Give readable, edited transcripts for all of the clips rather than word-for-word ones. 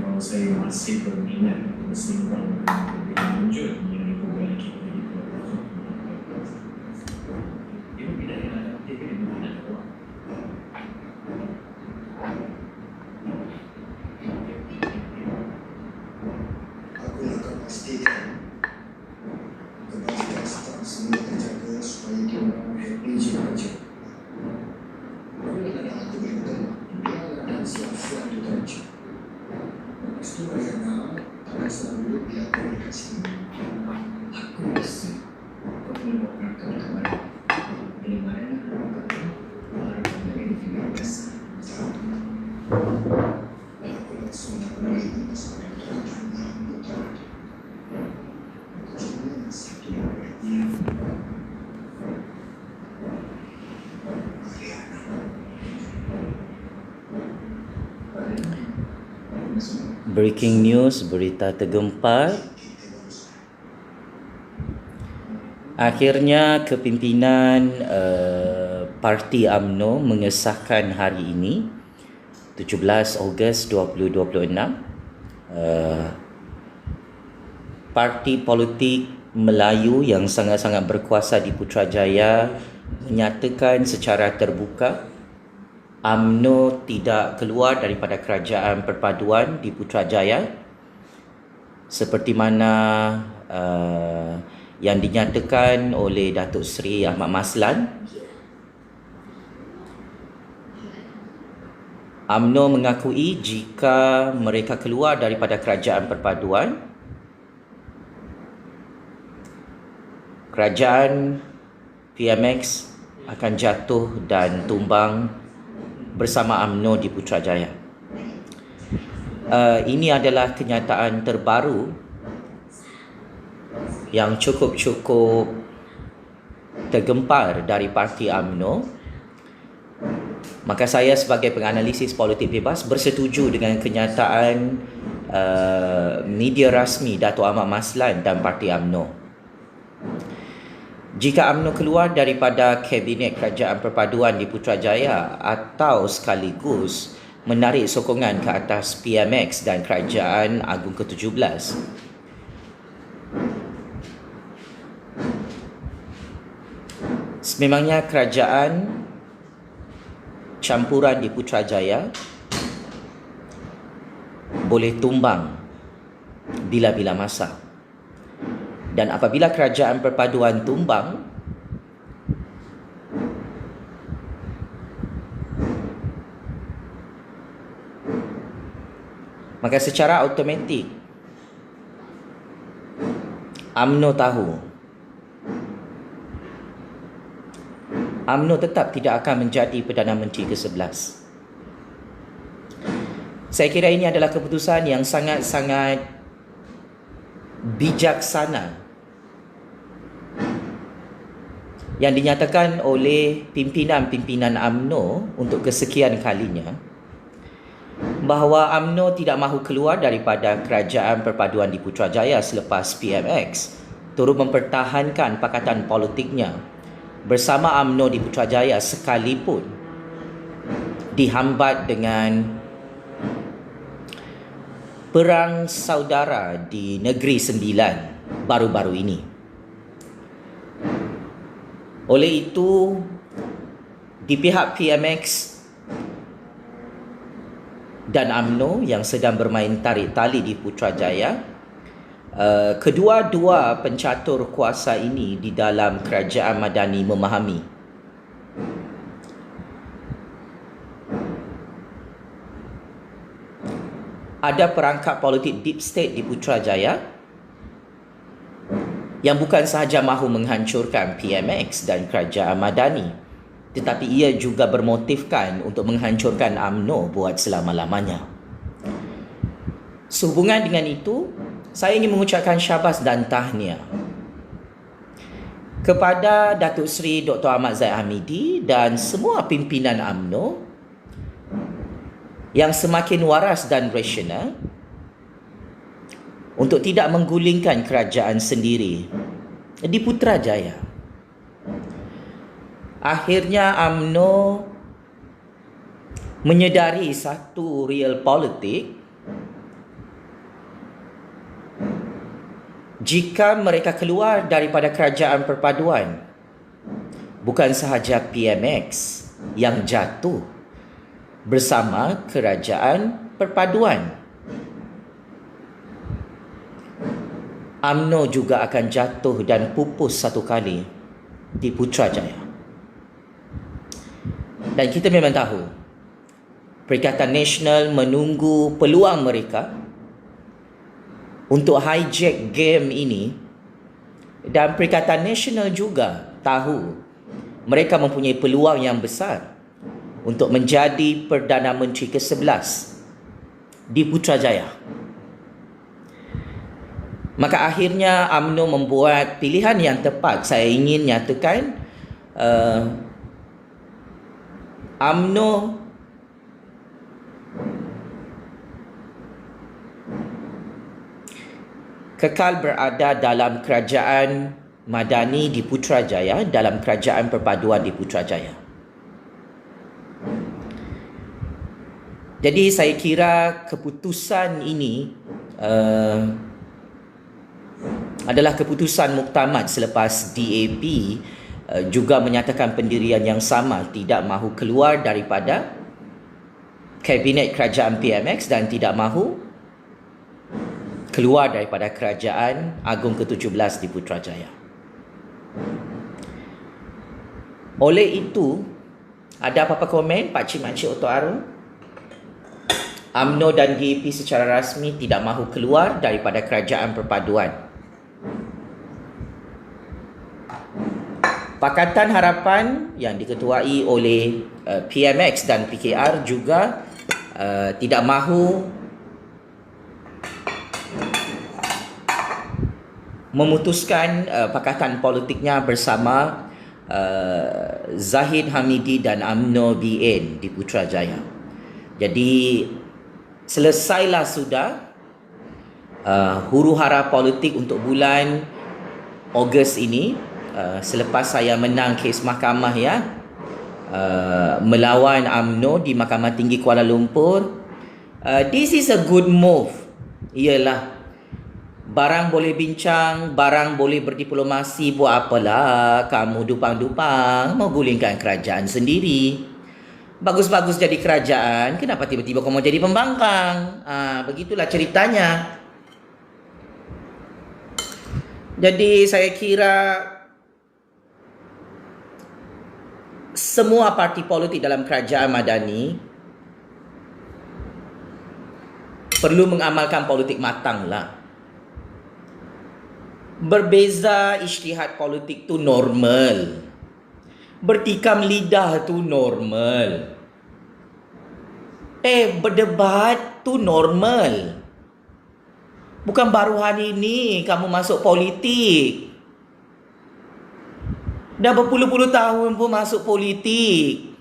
bahawa saya masih berminat bersembang dengan wujud yang diperbuat kita di Pulau. Ibu bila yang ada aktif yang berminat awak? Aku nak pastikan kebahagiaan staf semua terjaga supaya dia orang happy je kerja. Kalau ada aku beritahu, dia dan siap-siap tu kerja. Lepas tu Mariana, tak rasa dulu dia aku dekat sini. Aku rasa kau boleh bawa rakam ke mana. Bila Mariana keluar kata, Mariana dari figur biasa. Aku langsung nak pergi ke pasal Breaking news, berita tergempar. Akhirnya kepimpinan Parti UMNO mengesahkan hari ini 17 Ogos 2026 parti politik Melayu yang sangat-sangat berkuasa di Putrajaya menyatakan secara terbuka UMNO tidak keluar daripada kerajaan perpaduan di Putrajaya seperti mana yang dinyatakan oleh Datuk Seri Ahmad Maslan. UMNO mengakui jika mereka keluar daripada kerajaan perpaduan, kerajaan PMX akan jatuh dan tumbang bersama UMNO di Putrajaya. Ini adalah kenyataan terbaru yang cukup tergempar dari parti UMNO. Maka saya sebagai penganalisis politik bebas bersetuju dengan kenyataan media rasmi Datuk Ahmad Maslan dan parti UMNO. Jika UMNO keluar daripada Kabinet Kerajaan Perpaduan di Putrajaya atau sekaligus menarik sokongan ke atas PMX dan Kerajaan Agung ke-17, sememangnya kerajaan campuran di Putrajaya boleh tumbang bila-bila masa. Dan apabila kerajaan perpaduan tumbang, maka secara automatik UMNO tahu UMNO tetap tidak akan menjadi Perdana Menteri ke-11. Saya kira ini adalah keputusan yang sangat-sangat bijaksana yang dinyatakan oleh pimpinan-pimpinan UMNO untuk kesekian kalinya, bahawa UMNO tidak mahu keluar daripada kerajaan perpaduan di Putrajaya selepas PMX turut mempertahankan pakatan politiknya bersama UMNO di Putrajaya sekalipun dihambat dengan perang saudara di Negeri Sembilan baru-baru ini. Oleh itu, di pihak PMX dan UMNO yang sedang bermain tarik tali di Putrajaya, kedua-dua pencatur kuasa ini di dalam kerajaan Madani memahami ada perangkap politik deep state di Putrajaya yang bukan sahaja mahu menghancurkan PMX dan kerajaan Madani, tetapi ia juga bermotifkan untuk menghancurkan UMNO buat selama-lamanya. Sehubungan dengan itu, saya ingin mengucapkan syabas dan tahniah kepada Datuk Seri Dr. Ahmad Zahid Hamidi dan semua pimpinan UMNO yang semakin waras dan rasional untuk tidak menggulingkan kerajaan sendiri di Putrajaya. Akhirnya UMNO menyedari satu real politik jika mereka keluar daripada kerajaan perpaduan, bukan sahaja PMX yang jatuh bersama kerajaan perpaduan, UMNO juga akan jatuh dan pupus satu kali di Putrajaya. Dan kita memang tahu Perikatan Nasional menunggu peluang mereka untuk hijack game ini, dan Perikatan Nasional juga tahu mereka mempunyai peluang yang besar untuk menjadi Perdana Menteri ke-11 di Putrajaya. Maka akhirnya UMNO membuat pilihan yang tepat. Saya ingin nyatakan UMNO kekal berada dalam kerajaan Madani di Putrajaya, dalam kerajaan perpaduan di Putrajaya. Jadi saya kira keputusan ini adalah keputusan muktamad selepas DAP juga menyatakan pendirian yang sama, tidak mahu keluar daripada Kabinet Kerajaan PMX dan tidak mahu keluar daripada Kerajaan Agung ke-17 di Putrajaya. Oleh itu, ada apa-apa komen Pakcik-Makcik Oto Arum? UMNO dan DAP secara rasmi tidak mahu keluar daripada Kerajaan Perpaduan. Pakatan Harapan yang diketuai oleh PMX dan PKR juga tidak mahu memutuskan pakatan politiknya bersama Zahid Hamidi dan UMNO BN di Putrajaya. Jadi selesailah sudah huru-hara politik untuk bulan Ogos ini, selepas saya menang kes mahkamah melawan UMNO di Mahkamah Tinggi Kuala Lumpur. This is a good move. Ialah barang boleh bincang, barang boleh berdiplomasi, buat apalah kamu dupang-dupang mau gulingkan kerajaan sendiri. Bagus-bagus jadi kerajaan, kenapa tiba-tiba kamu jadi pembangkang? Begitulah ceritanya. Jadi saya kira semua parti politik dalam kerajaan Madani perlu mengamalkan politik matanglah. Berbeza ijtihad politik tu normal. Bertikam lidah tu normal. Berdebat tu normal. Bukan baru hari ini kamu masuk politik. Dah berpuluh-puluh tahun pun masuk politik.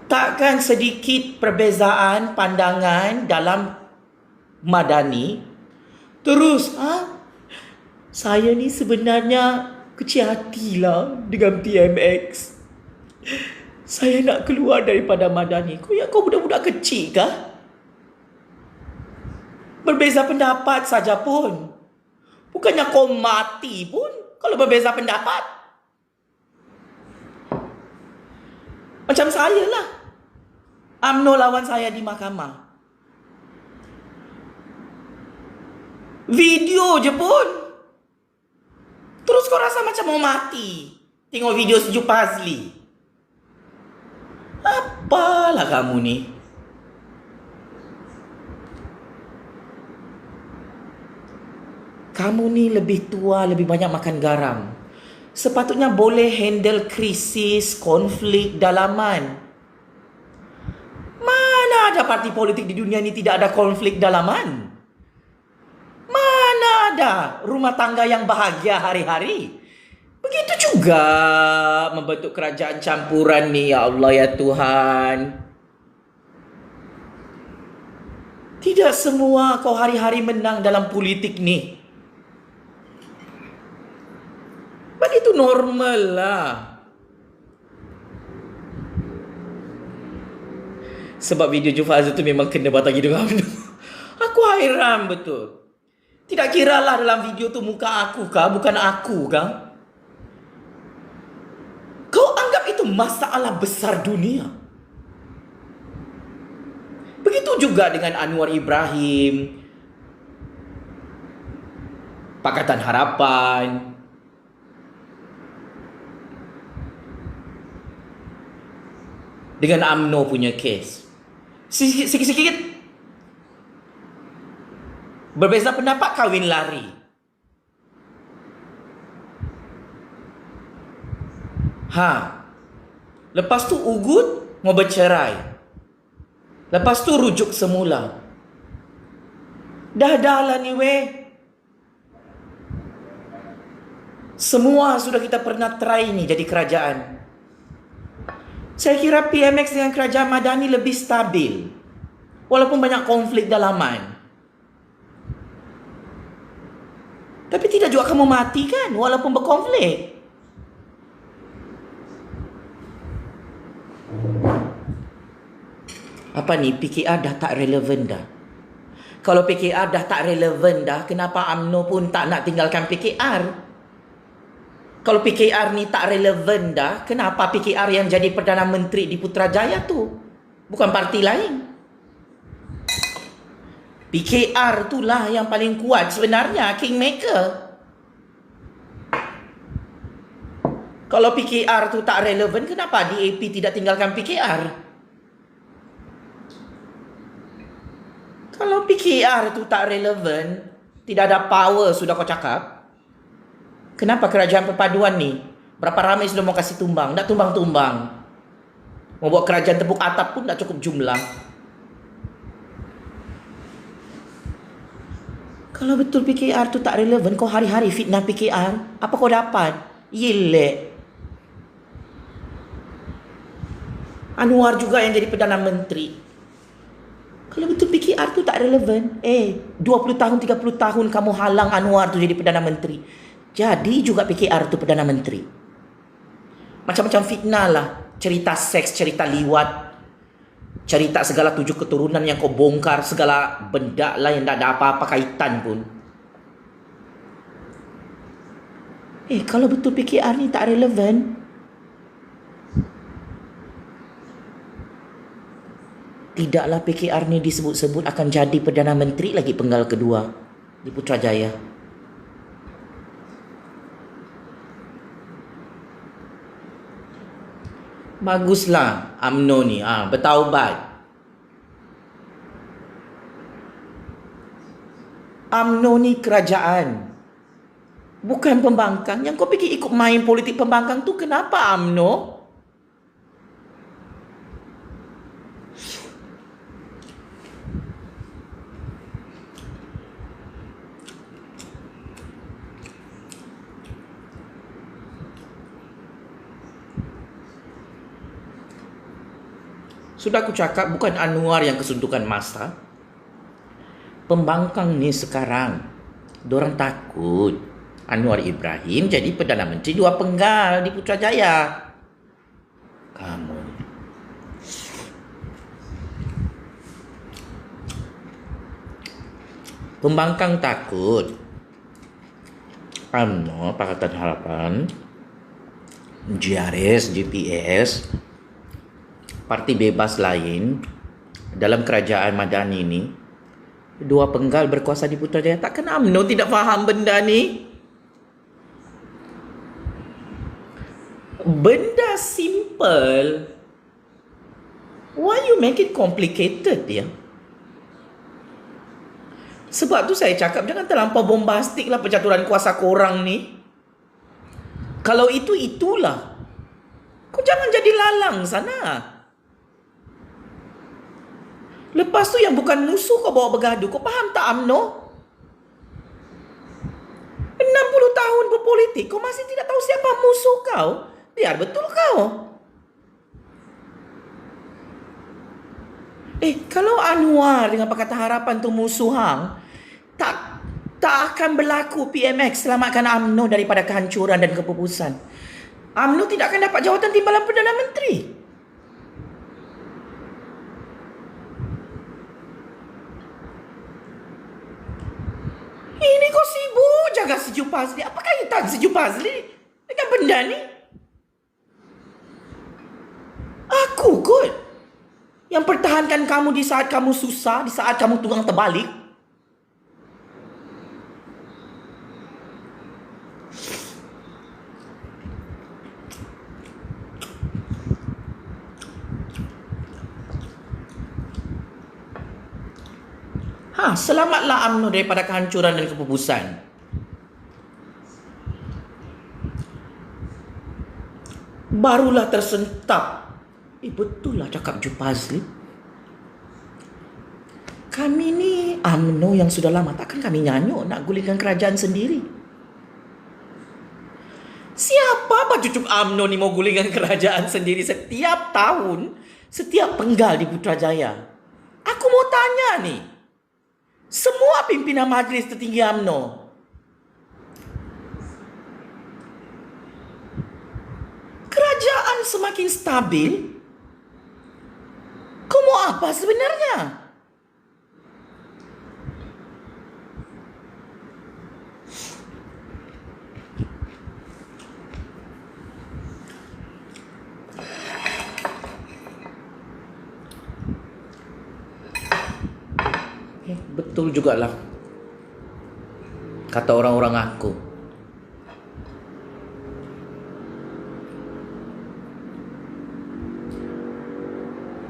Takkan sedikit perbezaan pandangan dalam Madani terus, saya ni sebenarnya kecil hatilah dengan PMX. Saya nak keluar daripada Madani. Kau budak-budak kecil kah? Berbeza pendapat saja pun. Bukannya kau mati pun kalau berbeza pendapat. Macam saya lah. UMNO lawan saya di mahkamah. Video je pun. Terus kau rasa macam mau mati tengok video Sejuk Pazli. Apalah kamu ni? Kamu ni lebih tua, lebih banyak makan garam. Sepatutnya boleh handle krisis, konflik dalaman. Mana ada parti politik di dunia ni tidak ada konflik dalaman? Mana ada rumah tangga yang bahagia hari-hari? Begitu juga membentuk kerajaan campuran ni, ya Allah ya Tuhan. Tidak semua kau hari-hari menang dalam politik ni. Begitu normal lah. Sebab video Jufaz tu memang kena batang hidung UMNO. Aku hairan betul. Tidak kiralah dalam video tu muka aku kah, bukan aku kah? Kau anggap itu masalah besar dunia. Begitu juga dengan Anwar Ibrahim, Pakatan Harapan, dengan UMNO punya kes. Sikit-sikit berbeza pendapat, kahwin lari. Lepas tu ugut, mau bercerai. Lepas tu rujuk semula. Dah lah ni weh. Semua sudah kita pernah try ni jadi kerajaan. Saya kira PMX dengan kerajaan Madani lebih stabil. Walaupun banyak konflik dalaman. Tapi tidak juga kamu mati kan, walaupun berkonflik. Apa ni, PKR dah tak relevan dah. Kalau PKR dah tak relevan dah, kenapa UMNO pun tak nak tinggalkan PKR? Kalau PKR ni tak relevan dah, kenapa PKR yang jadi Perdana Menteri di Putrajaya tu? Bukan parti lain. PKR itulah yang paling kuat sebenarnya, kingmaker. Kalau PKR tu tak relevan, kenapa DAP tidak tinggalkan PKR? Kalau PKR tu tak relevan, tidak ada power sudah kau cakap, kenapa kerajaan perpaduan ni, berapa ramai sudah mau kasih tumbang, tak tumbang-tumbang. Mau buat kerajaan tepuk atap pun tak cukup jumlah. Kalau betul PKR tu tak relevan, kau hari-hari fitnah PKR, apa kau dapat? Yelek. Anwar juga yang jadi Perdana Menteri. Kalau betul PKR tu tak relevan, 20 tahun, 30 tahun kamu halang Anwar tu jadi Perdana Menteri. Jadi juga PKR tu Perdana Menteri. Macam-macam fitnah lah. Cerita seks, cerita liwat, cerita segala 7 keturunan yang kau bongkar, segala benda lah yang tak ada apa-apa kaitan pun. Kalau betul PKR ni tak relevan, tidaklah PKR ni disebut-sebut akan jadi Perdana Menteri lagi penggal kedua di Putrajaya. Baguslah UMNO ni bertaubat. UMNO ni kerajaan, bukan pembangkang. Yang kau fikir ikut main politik pembangkang tu, kenapa UMNO? Sudah aku cakap, bukan Anwar yang kesuntukan masa. Pembangkang ni sekarang, dorang takut Anwar Ibrahim jadi Perdana Menteri 2 penggal di Putrajaya. Kamu pembangkang takut UMNO, Pakatan Harapan, JRS, JPS, parti bebas lain dalam kerajaan Madani ni 2 penggal berkuasa di Putrajaya. Takkan UMNO tidak faham benda ni? Benda simple. Why you make it complicated ya? Sebab tu saya cakap, jangan terlampau bombastik lah pencaturan kuasa korang ni. Kalau itu, itulah. Kau jangan jadi lalang sana. Lepas tu yang bukan musuh kau bawa bergaduh. Kau faham tak UMNO? 60 tahun berpolitik, kau masih tidak tahu siapa musuh kau? Biar betul kau. Kalau Anwar dengan Pakatan Harapan tu musuh hang, tak akan berlaku PMX selamatkan UMNO daripada kehancuran dan kepupusan. UMNO tidak akan dapat jawatan timbalan Perdana Menteri. Ini jaga si Jupazli? Apa kaitan si Jupazli dengan benda ni? Aku kot yang pertahankan kamu di saat kamu susah, di saat kamu tukang terbalik. Selamatlah UMNO daripada kehancuran dan kepupusan. Barulah tersentap. Betul lah cakap Jupazli. Kami ni UMNO yang sudah lama, takkan kami nyanyuk nak gulingkan kerajaan sendiri. Siapa cucuk UMNO ni mau gulingkan kerajaan sendiri setiap tahun, setiap penggal di Putrajaya? Aku mau tanya ni, semua pimpinan majlis tertinggi UMNO, kerajaan semakin stabil, kau mau apa sebenarnya? Betul jugalah kata orang-orang aku.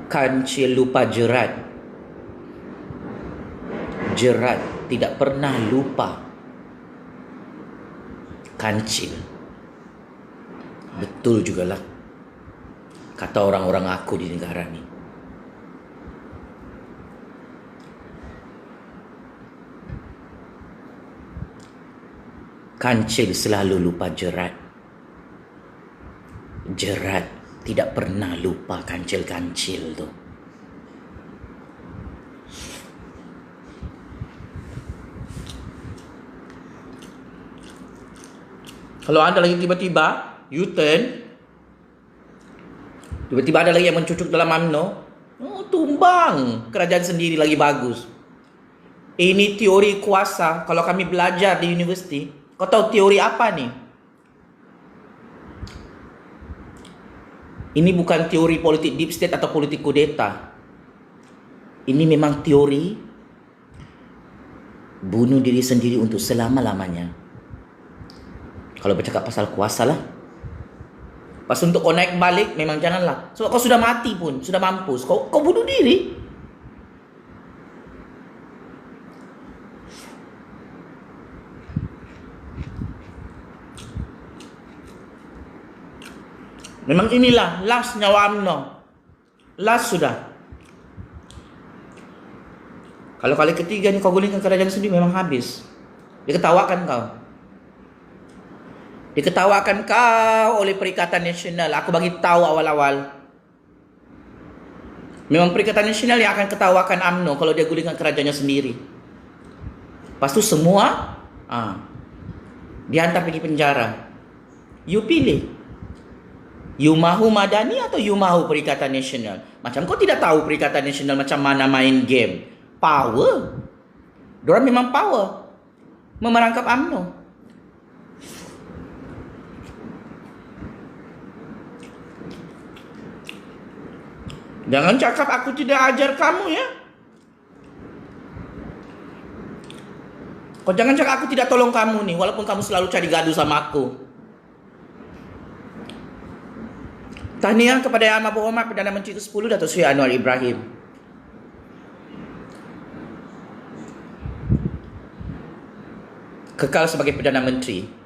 Kancil lupa jerat. Jerat tidak pernah lupa kancil. Betul jugalah kata orang-orang aku di negara ni. Kancil selalu lupa jerat. Jerat tidak pernah lupa kancil-kancil tu. Kalau ada lagi tiba-tiba U-turn, tiba-tiba ada lagi yang mencucuk dalam UMNO, tumbang kerajaan sendiri lagi bagus. Ini teori kuasa. Kalau kami belajar di universiti, kau tahu teori apa ni? Ini bukan teori politik deep state atau politik kudeta. Ini memang teori bunuh diri sendiri untuk selama-lamanya. Kalau bercakap pasal kuasa lah. Pas untuk kau naik balik, memang janganlah. Sebab kau sudah mati pun, sudah mampus. Kau bunuh diri. Memang inilah last nyawa UMNO. Last sudah. Kalau kali ketiga ni kau gulingkan kerajaan sendiri, memang habis. Diketawakan kau. Diketawakan kau oleh Perikatan Nasional. Aku bagi tahu awal-awal. Memang Perikatan Nasional yang akan ketawakan UMNO kalau dia gulingkan kerajaannya sendiri. Lepas tu semua dihantar pergi penjara. You pilih. You mahu Madani atau you mahu Perikatan Nasional? Macam kau tidak tahu Perikatan Nasional macam mana main game. Power. Diorang memang power. Memerangkap UMNO. Jangan cakap aku tidak ajar kamu ya. Kau jangan cakap aku tidak tolong kamu nih, walaupun kamu selalu cari gaduh sama aku. Tahniah kepada Yang Amat Berhormat Perdana Menteri ke-10 Datuk Seri Anwar Ibrahim. Kekal sebagai Perdana Menteri.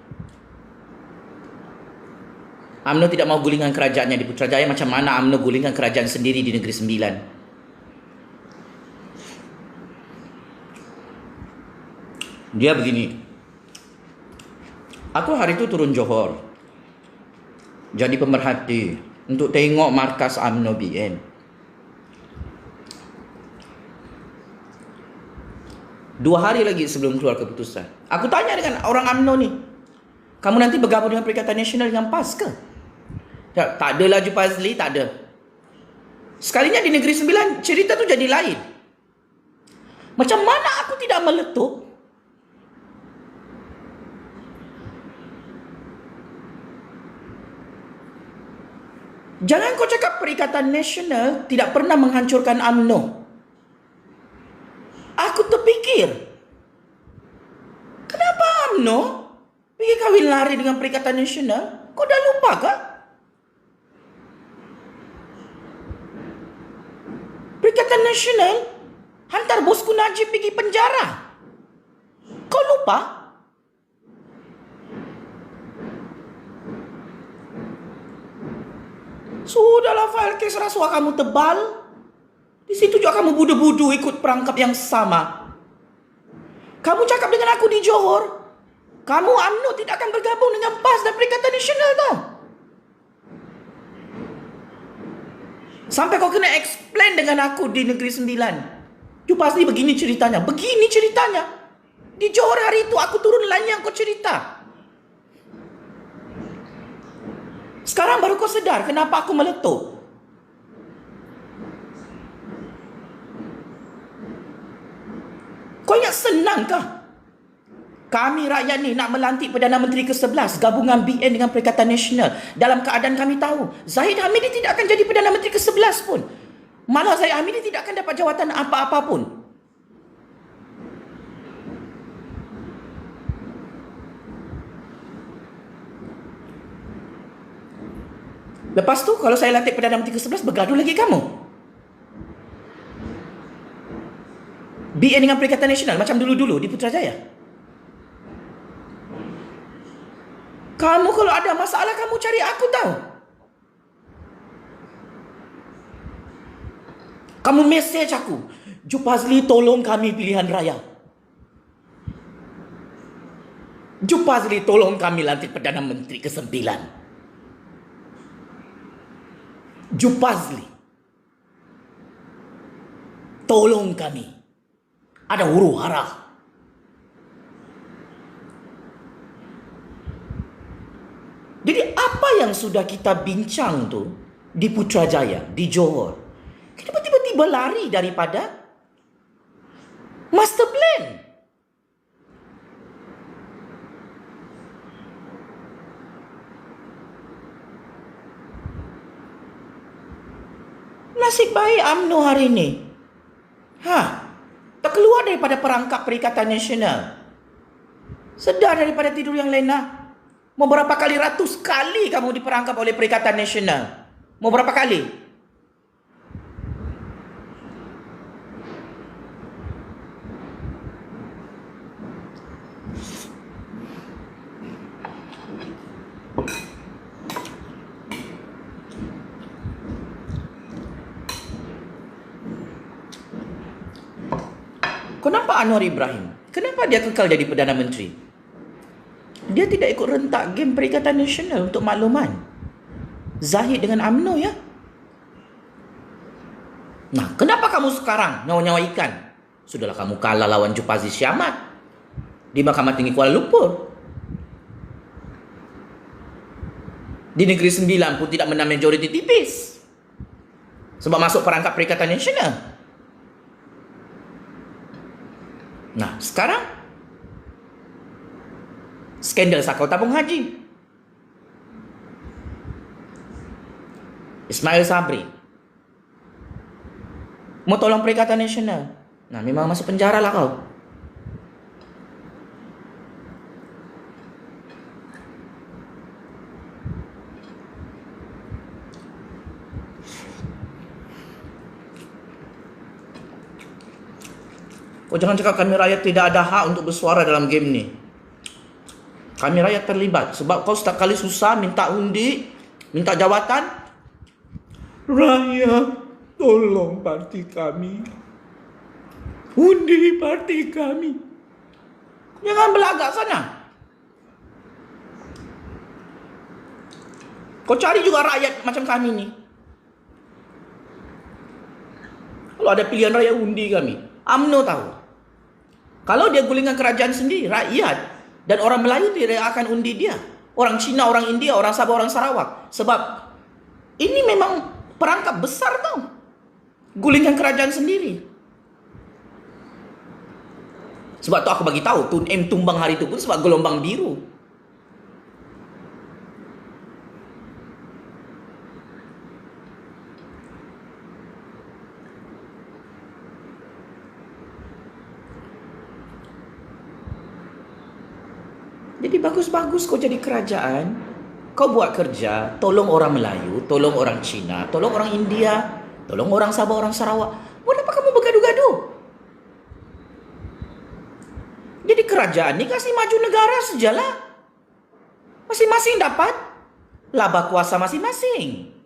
UMNO tidak mahu gulingkan kerajaannya di Putrajaya. Macam mana UMNO gulingkan kerajaan sendiri di Negeri Sembilan? Dia begini. Aku hari itu turun Johor, jadi pemerhati untuk tengok markas UMNO BN. Dua hari lagi sebelum keluar keputusan, aku tanya dengan orang UMNO ni, kamu nanti bergabung dengan Perikatan Nasional dengan PAS ke? Tak adalah Jupazli, tak ada. Sekalinya di Negeri Sembilan, cerita tu jadi lain. Macam mana aku tidak meletup? Jangan kau cakap Perikatan Nasional tidak pernah menghancurkan UMNO. Aku terfikir, kenapa UMNO pergi kahwin lari dengan Perikatan Nasional? Kau dah lupa kah? Perikatan Nasional hantar bosku Najib pergi penjara. Kau lupa? Sudahlah, file kes rasuah kamu tebal. Di situ juga kamu budu-budu ikut perangkap yang sama. Kamu cakap dengan aku di Johor, kamu UMNO tidak akan bergabung dengan PAS dan Perikatan Nasional tau. Sampai kau kena explain dengan aku di Negeri Sembilan. Jupas ni begini ceritanya. Begini ceritanya. Di Johor hari itu aku turun lanyang kau cerita. Sekarang baru kau sedar kenapa aku meletup. Kau ingat senangkah? Kami rakyat ni nak melantik Perdana Menteri ke-11 gabungan BN dengan Perikatan Nasional. Dalam keadaan kami tahu Zahid Hamidi tidak akan jadi Perdana Menteri ke-11 pun. Malah Zahid Hamidi tidak akan dapat jawatan apa-apa pun. Lepas tu kalau saya lantik Perdana Menteri ke-11, bergaduh lagi kamu. BN dengan Perikatan Nasional macam dulu-dulu di Putrajaya. Kamu kalau ada masalah kamu cari aku tahu. Kamu message aku, Jupazli tolong kami pilihan raya. Jupazli tolong kami lantik Perdana Menteri ke-9. Jupazli tolong kami, ada huru hara. Jadi apa yang sudah kita bincang tu di Putrajaya, di Johor, kita tiba-tiba lari daripada master plan. Nasib baik UMNO hari ini tak keluar daripada perangkap Perikatan Nasional. Sedar daripada tidur yang lena. Mau berapa kali, ratus kali kamu diperangkap oleh Perikatan Nasional? Mau berapa kali? Kenapa Anwar Ibrahim? Kenapa dia kekal jadi Perdana Menteri? Dia tidak ikut rentak game Perikatan Nasional untuk makluman. Zahid dengan UMNO ya. Nah, kenapa kamu sekarang nyawa-nyawa ikan? Sudahlah kamu kalah lawan Jupazli Syamat di Mahkamah Tinggi Kuala Lumpur. Di Negeri Sembilan pun tidak menang majoriti tipis. Sebab masuk perangkap Perikatan Nasional. Nah, sekarang skandal sakau tabung haji. Ismail Sabri mau tolong Perikatan Nasional. Nah, memang masuk penjara lah kau. Kau jangan cakap kami rakyat tidak ada hak untuk bersuara dalam game ni. Kami rakyat terlibat. Sebab kau setiap kali susah minta undi, minta jawatan. Rakyat, tolong parti kami. Undi parti kami. Jangan belagak sana. Kau cari juga rakyat macam kami ni. Kalau ada pilihan raya, undi kami. UMNO tahu. Kalau dia gulingkan kerajaan sendiri, rakyat dan orang Melayu tidak akan undi dia. Orang Cina, orang India, orang Sabah, orang Sarawak. Sebab ini memang perangkap besar tau. Gulingkan kerajaan sendiri. Sebab tu aku bagi tahu Tun M tumbang hari itu pun sebab gelombang biru. Jadi bagus-bagus kau jadi kerajaan, kau buat kerja, tolong orang Melayu, tolong orang Cina, tolong orang India, tolong orang Sabah, orang Sarawak. Buat apa kamu bergaduh-gaduh? Jadi kerajaan ni kasih maju negara sajalah. Masing-masing dapat laba kuasa masing-masing.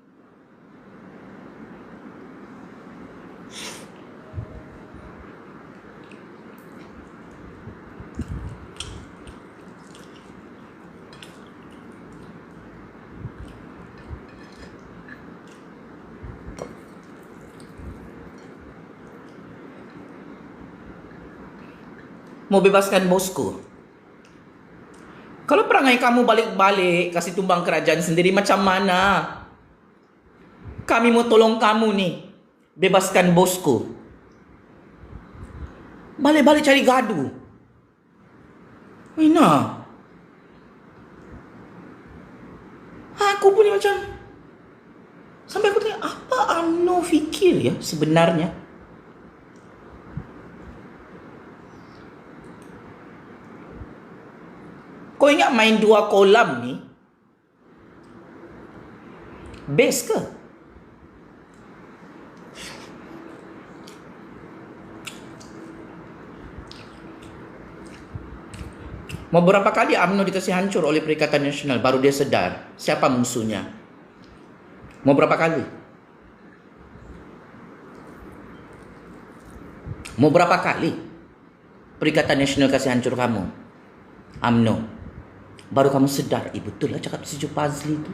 Mau bebaskan bosku. Kalau perangai kamu balik-balik kasih tumbang kerajaan sendiri, macam mana? Kami mau tolong kamu nih, bebaskan bosku. Balik-balik cari gaduh. Wina. Aku pun ni macam, sampai aku tanya, apa UMNO fikir ya sebenarnya? Kau ingat main 2 kolam ni? Best ke? Mau berapa kali UMNO dikasih hancur oleh Perikatan Nasional baru dia sedar siapa musuhnya? Mau berapa kali? Mau berapa kali Perikatan Nasional kasih hancur kamu? UMNO. Baru kamu sedar, betul lah cakap si Fazli tu.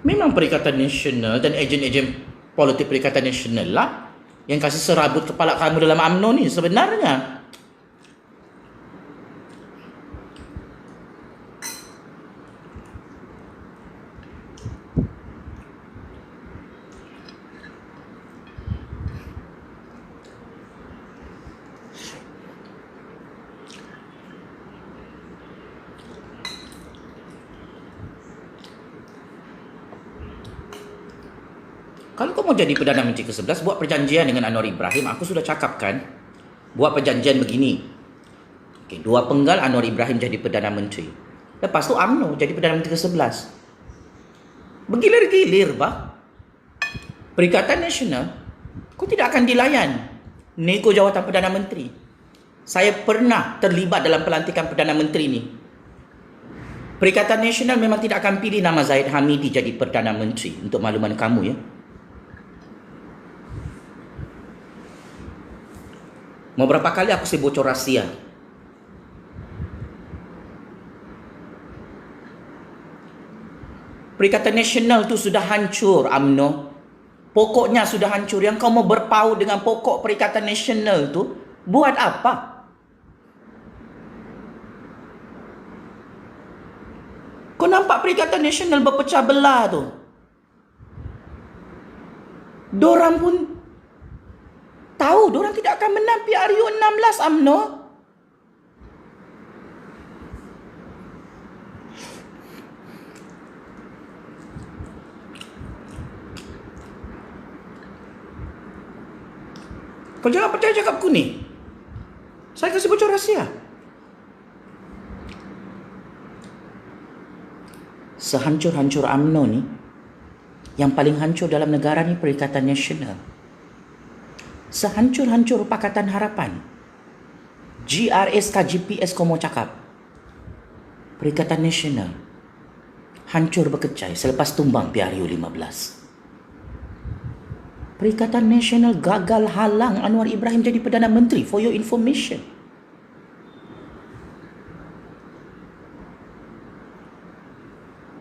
Memang Perikatan Nasional dan ejen-ejen politik Perikatan Nasional lah yang kasih serabut kepala kamu dalam UMNO ni sebenarnya. Kalau kau mau jadi Perdana Menteri ke-11, buat perjanjian dengan Anwar Ibrahim. Aku sudah cakap kan, buat perjanjian begini. Okay, 2 penggal Anwar Ibrahim jadi Perdana Menteri. Lepas tu UMNO jadi Perdana Menteri ke-11. Bergilir-gilir bah. Perikatan Nasional, kau tidak akan dilayan nego jawatan Perdana Menteri. Saya pernah terlibat dalam pelantikan Perdana Menteri ni. Perikatan Nasional memang tidak akan pilih nama Zahid Hamidi jadi Perdana Menteri. Untuk makluman kamu ya. Mau berapa kali aku bocor rahsia? Perikatan Nasional tu sudah hancur, UMNO. Pokoknya sudah hancur. Yang kau mau berpaut dengan pokok Perikatan Nasional tu, buat apa? Kau nampak Perikatan Nasional berpecah belah tu? Dorang pun tahu dorang tidak akan menang PRU 16, UMNO. Kau jangan percaya cakapku ni. Saya kasih bocor rahsia. Sehancur-hancur UMNO ni, yang paling hancur dalam negara ni Perikatan Nasional. Sehancur-hancur Pakatan Harapan, GRS KGPS kau mau cakap, Perikatan Nasional hancur berkecai selepas tumbang PRU 15. Perikatan Nasional gagal halang Anwar Ibrahim jadi Perdana Menteri, for your information.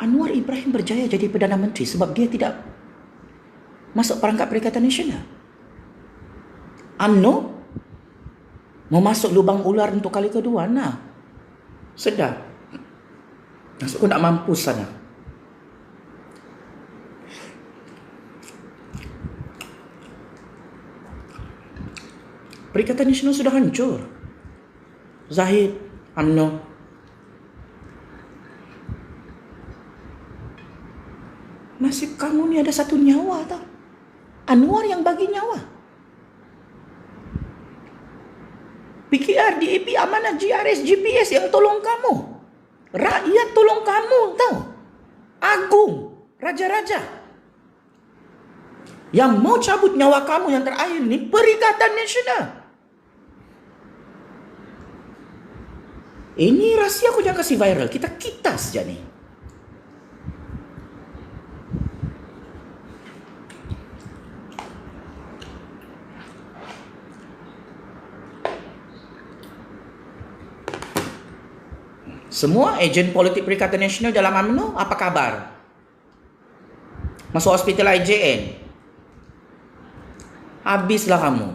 Anwar Ibrahim berjaya jadi Perdana Menteri sebab dia tidak masuk perangkap Perikatan Nasional. UMNO mau masuk lubang ular untuk kali kedua. Nah, sedar. Masuk nak mampus sana. Perikatan Nasional sudah hancur. Zahid, UMNO. Nasib kamu ni ada satu nyawa tau. Anwar yang bagi nyawa. PKR, DAP, Amanah, GRS, GPS yang tolong kamu. Rakyat tolong kamu tau. Agung, raja-raja. Yang mau cabut nyawa kamu yang terakhir ni Perikatan Nasional. Ini rahsia aku jangan kasih viral. Kita saja ni. Semua ejen politik Perikatan Nasional dalam UMNO, apa kabar? Masuk hospital IJN. Habislah kamu.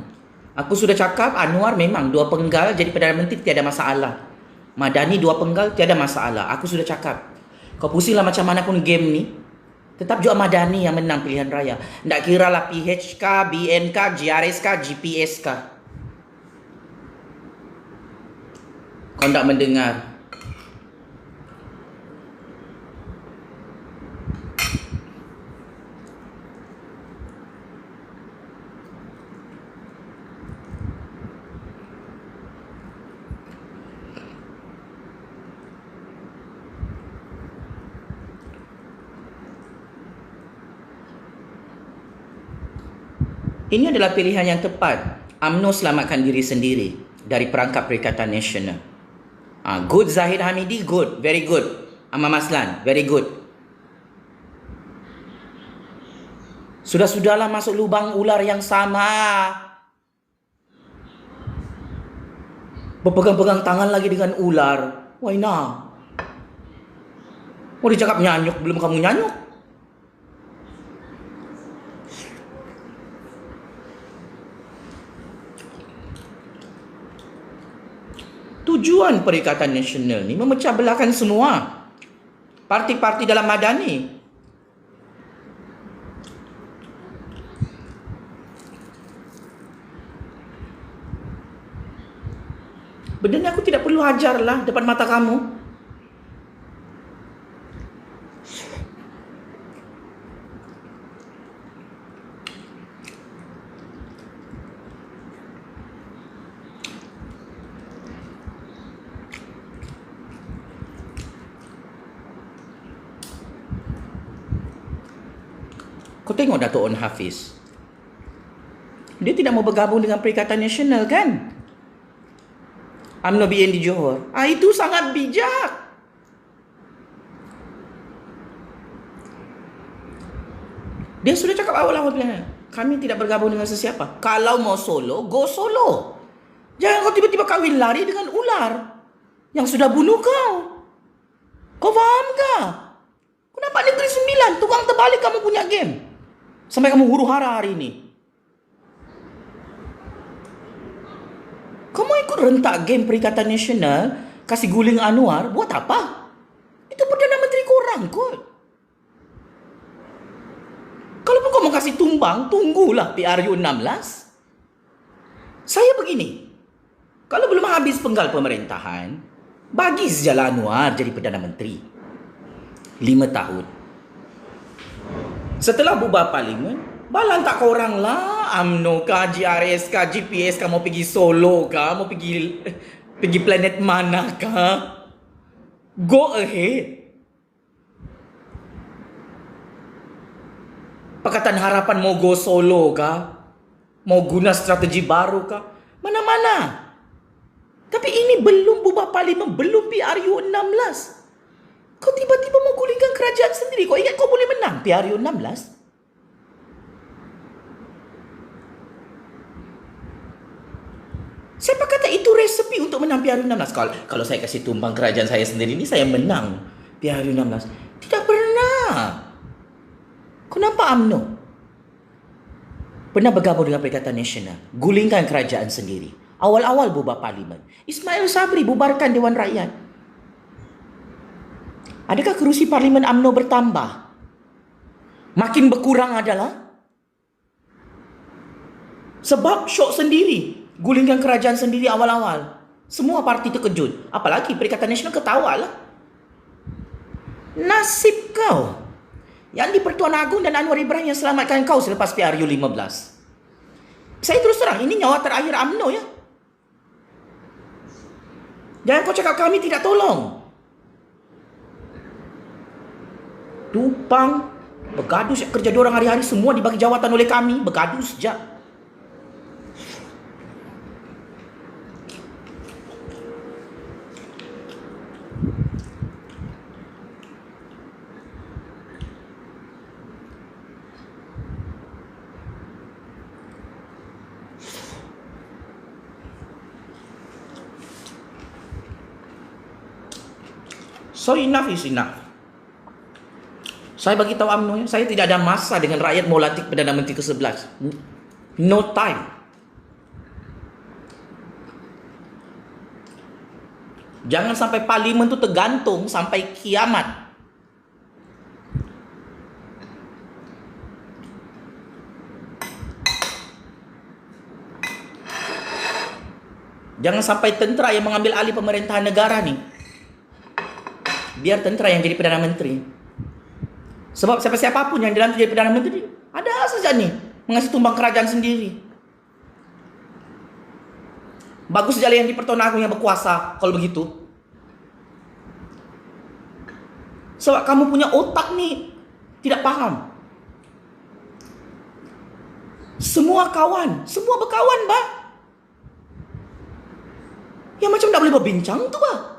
Aku sudah cakap Anwar memang 2 penggal jadi Perdana Menteri tiada masalah. Madani 2 penggal tiada masalah. Aku sudah cakap. Kau pusinglah macam mana pun game ni. Tetap juga Madani yang menang pilihan raya. Tak kira lah PH kah, BN kah, GRS kah, GPS kah. Kau tak mendengar. Ini adalah pilihan yang tepat. UMNO selamatkan diri sendiri dari perangkap Perikatan Nasional. Good Zahid Hamidi, good. Very good. Amam Maslan, very good. Sudah-sudahlah masuk lubang ular yang sama. Berpegang-pegang tangan lagi dengan ular. Why not? Oh, dia cakap nyanyuk, belum kamu nyanyuk. Tujuan Perikatan Nasional ni memecah belahkan semua parti-parti dalam Madani. Benda ni aku tidak perlu ajarlah depan mata kamu. Kau tengok Dato' On Hafiz. Dia tidak mau bergabung dengan Perikatan Nasional kan? UMNO BN di Johor. Itu sangat bijak. Dia sudah cakap awal-awal bilang, kami tidak bergabung dengan sesiapa. Kalau mau solo, go solo. Jangan kau tiba-tiba kahwin lari dengan ular yang sudah bunuh kau. Kau faham kah? Kenapa Negeri Sembilan tukang terbalik kamu punya game? Sampai kamu huru-hara hari ini. Kamu ikut rentak game Perikatan Nasional, kasih guling Anwar, buat apa? Itu Perdana Menteri korang kot. Kalaupun kau mau kasih tumbang, tunggulah PRU 16. Saya begini, kalau belum habis penggal pemerintahan, bagi sajalah Anwar jadi Perdana Menteri 5 tahun. Setelah bubar parlimen, balang tak korang lah, UMNO kah, GRS kah, GPS kah, mau pergi Solo kah, mau pergi planet mana kah. Go ahead. Pakatan Harapan mau go solo kah, mau guna strategi baru kah, mana-mana. Tapi ini belum bubar parlimen, belum PRU 16. Kau tiba-tiba mau gulingkan kerajaan sendiri. Kau ingat kau boleh menang PRU 16? Siapa kata itu resepi untuk menang PRU 16? Kalau saya kasih tumbang kerajaan saya sendiri ni, saya menang PRU 16. Tidak pernah. Kau nampak UMNO pernah bergabung dengan Perikatan Nasional, gulingkan kerajaan sendiri. Awal-awal bubar parlimen, Ismail Sabri bubarkan Dewan Rakyat. Adakah kerusi parlimen UMNO bertambah? Makin berkurang adalah sebab syok sendiri, gulingkan kerajaan sendiri awal-awal. Semua parti terkejut. Apalagi Perikatan Nasional ketawa lah. Nasib kau Yang di Pertuan Agong dan Anwar Ibrahim yang selamatkan kau selepas PRU 15. Saya terus terang, ini nyawa terakhir UMNO ya. Jangan kau cakap kami tidak tolong. Dupang, bergaduh kerja diorang hari-hari, semua dibagi jawatan oleh kami, bergaduh sejak. So enough is enough. Saya bagi tahu UMNO, saya tidak ada masa dengan rakyat mau lantik Perdana Menteri ke-11. No time. Jangan sampai parlimen tu tergantung sampai kiamat. Jangan sampai tentera yang mengambil alih pemerintahan negara ni, biar tentera yang jadi Perdana Menteri. Sebab siapa-siapa pun yang dalam jadi Perdana Menteri, ada saja ni mengasih tumbang kerajaan sendiri. Bagus saja yang di Pertuan Agong yang berkuasa kalau begitu. Sebab kamu punya otak ni tidak paham. Semua kawan, semua berkawan, bah. Yang macam tak boleh berbincang tu, bah.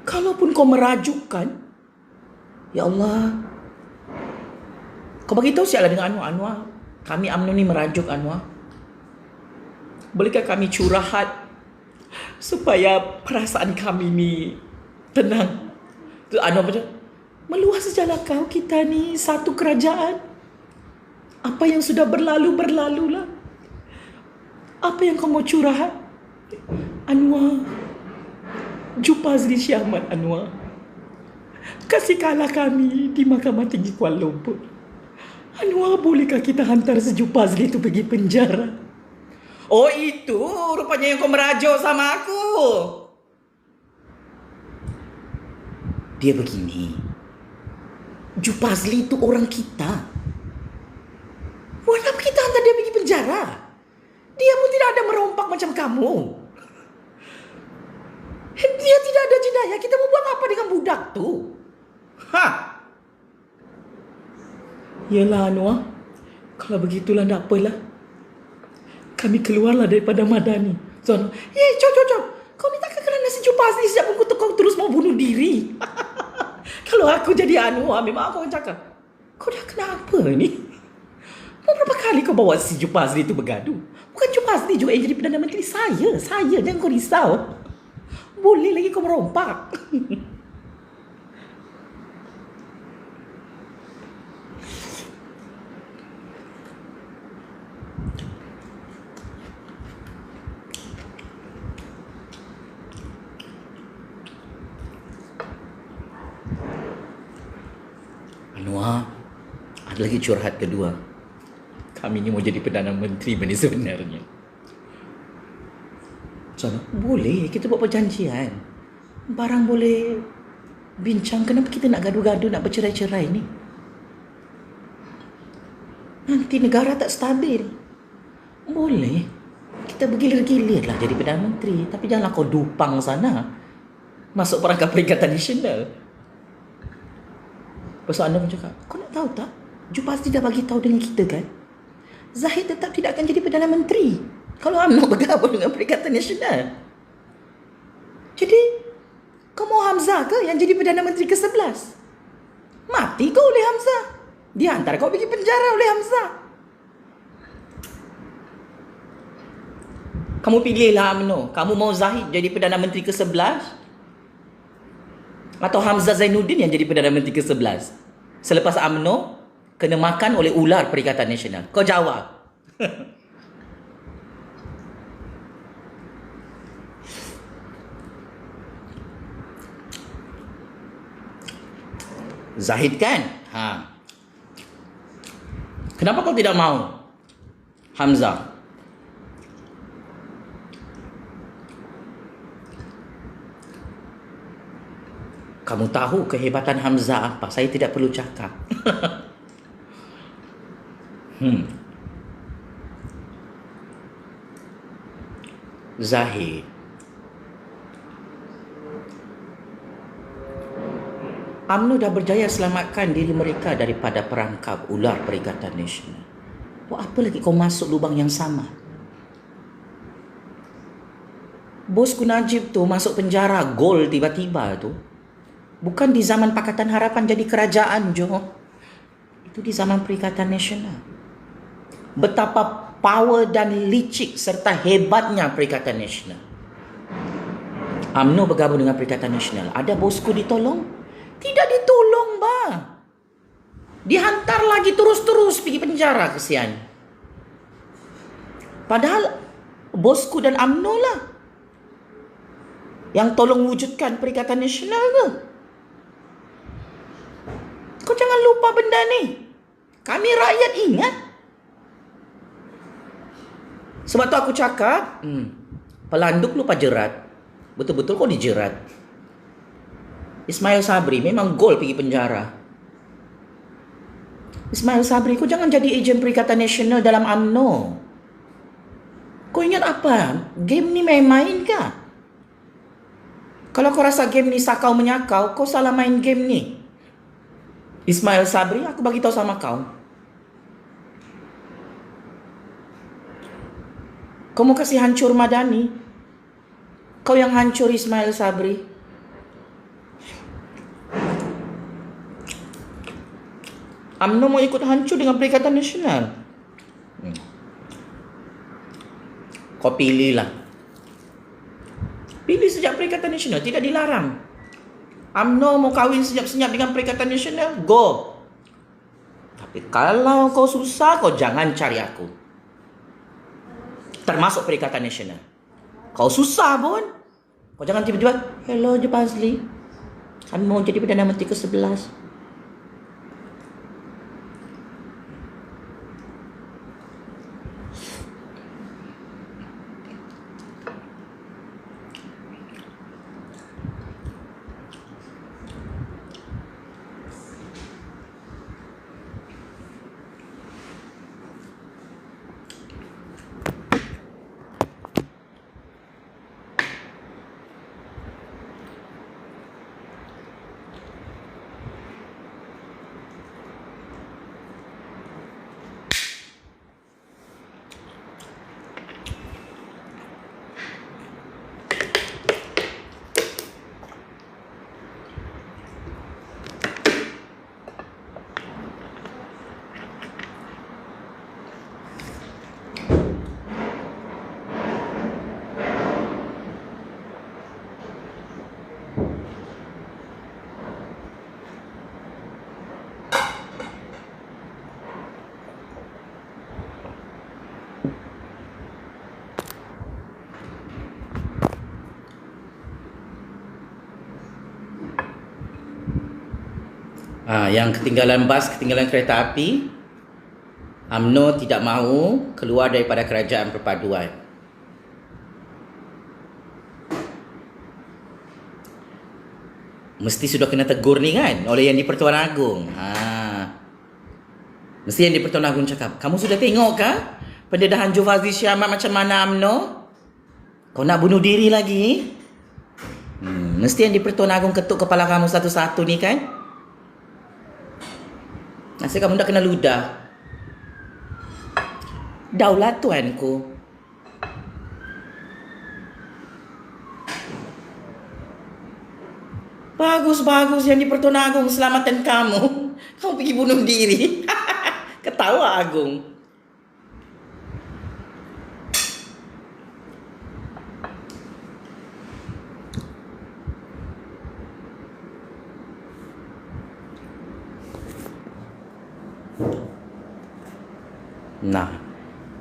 Kalaupun kau merajukkan, ya Allah, kau bagi tahu siaplah dengan Anwar. Kami UMNO ni merajuk Anwar. Bolehkah kami curahat supaya perasaan kami ni tenang? Tu Anwar macam, meluas sajalah kau, kita ni satu kerajaan. Apa yang sudah berlalu, berlalulah. Apa yang kau mau curahat? Anwar, Jupazli Syahmat Anwar, kasihkanlah kami di Mahkamah Tinggi Kuala Lumpur. Anwar, bolehkah kita hantar si Jupazli itu pergi penjara? Oh, itu rupanya yang kau merajuk sama aku. Dia begini, Jupazli itu orang kita. Buat apa kita hantar dia pergi penjara? Dia pun tidak ada merompak macam kamu. Dia tidak ada jenayah. Kita mau buat apa dengan budak tu? Yalah Anwar, kalau begitulah tak apalah. Kami keluarlah daripada Madani. So, cok. Kau minta kerana si Jupazli sejak pun kau terus mau bunuh diri. Kalau aku jadi Anwar, memang aku akan cakap, kau dah kenapa ni? Mau berapa kali kau bawa si Jupazli tu bergaduh? Bukan Jupazli juga yang jadi Perdana Menteri. Saya. Jangan kau risau. Boleh lagi kau merompak. Anwar, ada lagi curhat kedua. Kami ni mau jadi Perdana Menteri benda sebenarnya. Sana, boleh, kita buat perjanjian. Barang boleh bincang, kenapa kita nak gaduh-gaduh, nak bercerai-cerai ni? Nanti negara tak stabil. Boleh, kita bergilir-gilir lah jadi Perdana Menteri. Tapi janganlah kau dupang sana, masuk perangkap Perikatan Nasional. Pasal anda pun cakap, kau nak tahu tak? Jupazli dah bagi tahu dengan kita kan, Zahid tetap tidak akan jadi Perdana Menteri kalau UMNO bergabung dengan Perikatan Nasional. Jadi, kau mau Hamzah ke yang jadi Perdana Menteri ke-11? Mati kau oleh Hamzah. Dia hantar kau pergi penjara oleh Hamzah. Kamu pilihlah UMNO. Kamu mau Zahid jadi Perdana Menteri ke-11? Atau Hamzah Zainuddin yang jadi Perdana Menteri ke-11? Selepas UMNO kena makan oleh ular Perikatan Nasional. Kau jawab. Zahid kan? Kenapa kau tidak mau Hamzah? Kamu tahu kehebatan Hamzah apa? Saya tidak perlu cakap. Zahir. UMNO dah berjaya selamatkan diri mereka daripada perangkap ular Perikatan Nasional. Buat apa lagi kau masuk lubang yang sama? Bosku Najib tu masuk penjara gol tiba-tiba tu. Bukan di zaman Pakatan Harapan jadi kerajaan, Jo. Itu di zaman Perikatan Nasional. Betapa power dan licik serta hebatnya Perikatan Nasional. UMNO bergabung dengan Perikatan Nasional. Ada bosku ditolong? Tidak ditolong, bah. Dihantar lagi terus-terus pergi penjara, kesian. Padahal bosku dan UMNO lah yang tolong wujudkan Perikatan Nasional tu. Kau jangan lupa benda ni. Kami rakyat ingat. Sebab tu aku cakap, pelanduk lupa jerat. Betul-betul kau dijerat. Ismail Sabri memang gol pergi penjara. Ismail Sabri, kau jangan jadi ejen Perikatan Nasional dalam UMNO. Kau ingat apa? Game ni main-main kah? Kalau kau rasa game ni sakau menyakau, kau salah main game ni. Ismail Sabri, aku bagi tahu sama kau. Kau mau kasih hancur Madani? Kau yang hancur Ismail Sabri. UMNO mau ikut hancur dengan Perikatan Nasional. Kau pilihlah. Pilih sejak Perikatan Nasional, tidak dilarang. UMNO mau kahwin senyap-senyap dengan Perikatan Nasional, go. Tapi kalau kau susah, kau jangan cari aku. Termasuk Perikatan Nasional. Kau susah pun, kau jangan tiba-tiba, hello Je Fazli, kami mau jadi Perdana Menteri ke-11. Yang ketinggalan bas, ketinggalan kereta api, UMNO tidak mahu keluar daripada kerajaan perpaduan. Mesti sudah kena tegur ni kan oleh Yang di-Pertuan Agong. Mesti Yang di-Pertuan Agong cakap, kamu sudah tengok kah pendedahan Jo Fazli Syahmat macam mana UMNO? Kau nak bunuh diri lagi? Mesti Yang di-Pertuan Agong ketuk kepala kamu satu-satu ni kan? Nasib kamu dah kena ludah. Daulat tuanku. Bagus Yang di-Pertuan Agong selamatkan kamu. Kamu pergi bunuh diri. Ketawa Agong. Nah,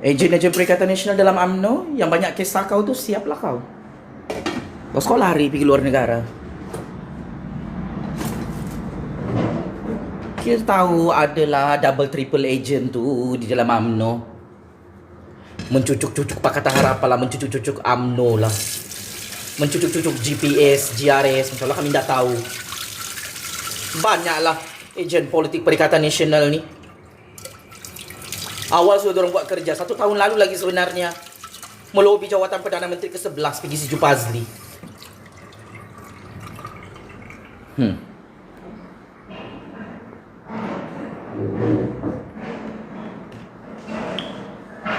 ejen-ejen Perikatan Nasional dalam UMNO yang banyak kisah kau tu, siaplah kau. Kau lari pergi luar negara. Kita tahu adalah double triple agent tu di dalam UMNO. Mencucuk-cucuk Pakatan Harapan lah, mencucuk-cucuk UMNO lah. Mencucuk-cucuk GPS, GRS, macam lah kami dah tahu. Banyaklah ejen politik Perikatan Nasional ni. Awal sudah orang buat kerja 1 tahun lalu lagi sebenarnya. Melobi jawatan Perdana Menteri ke-11 pergi si Jupazli.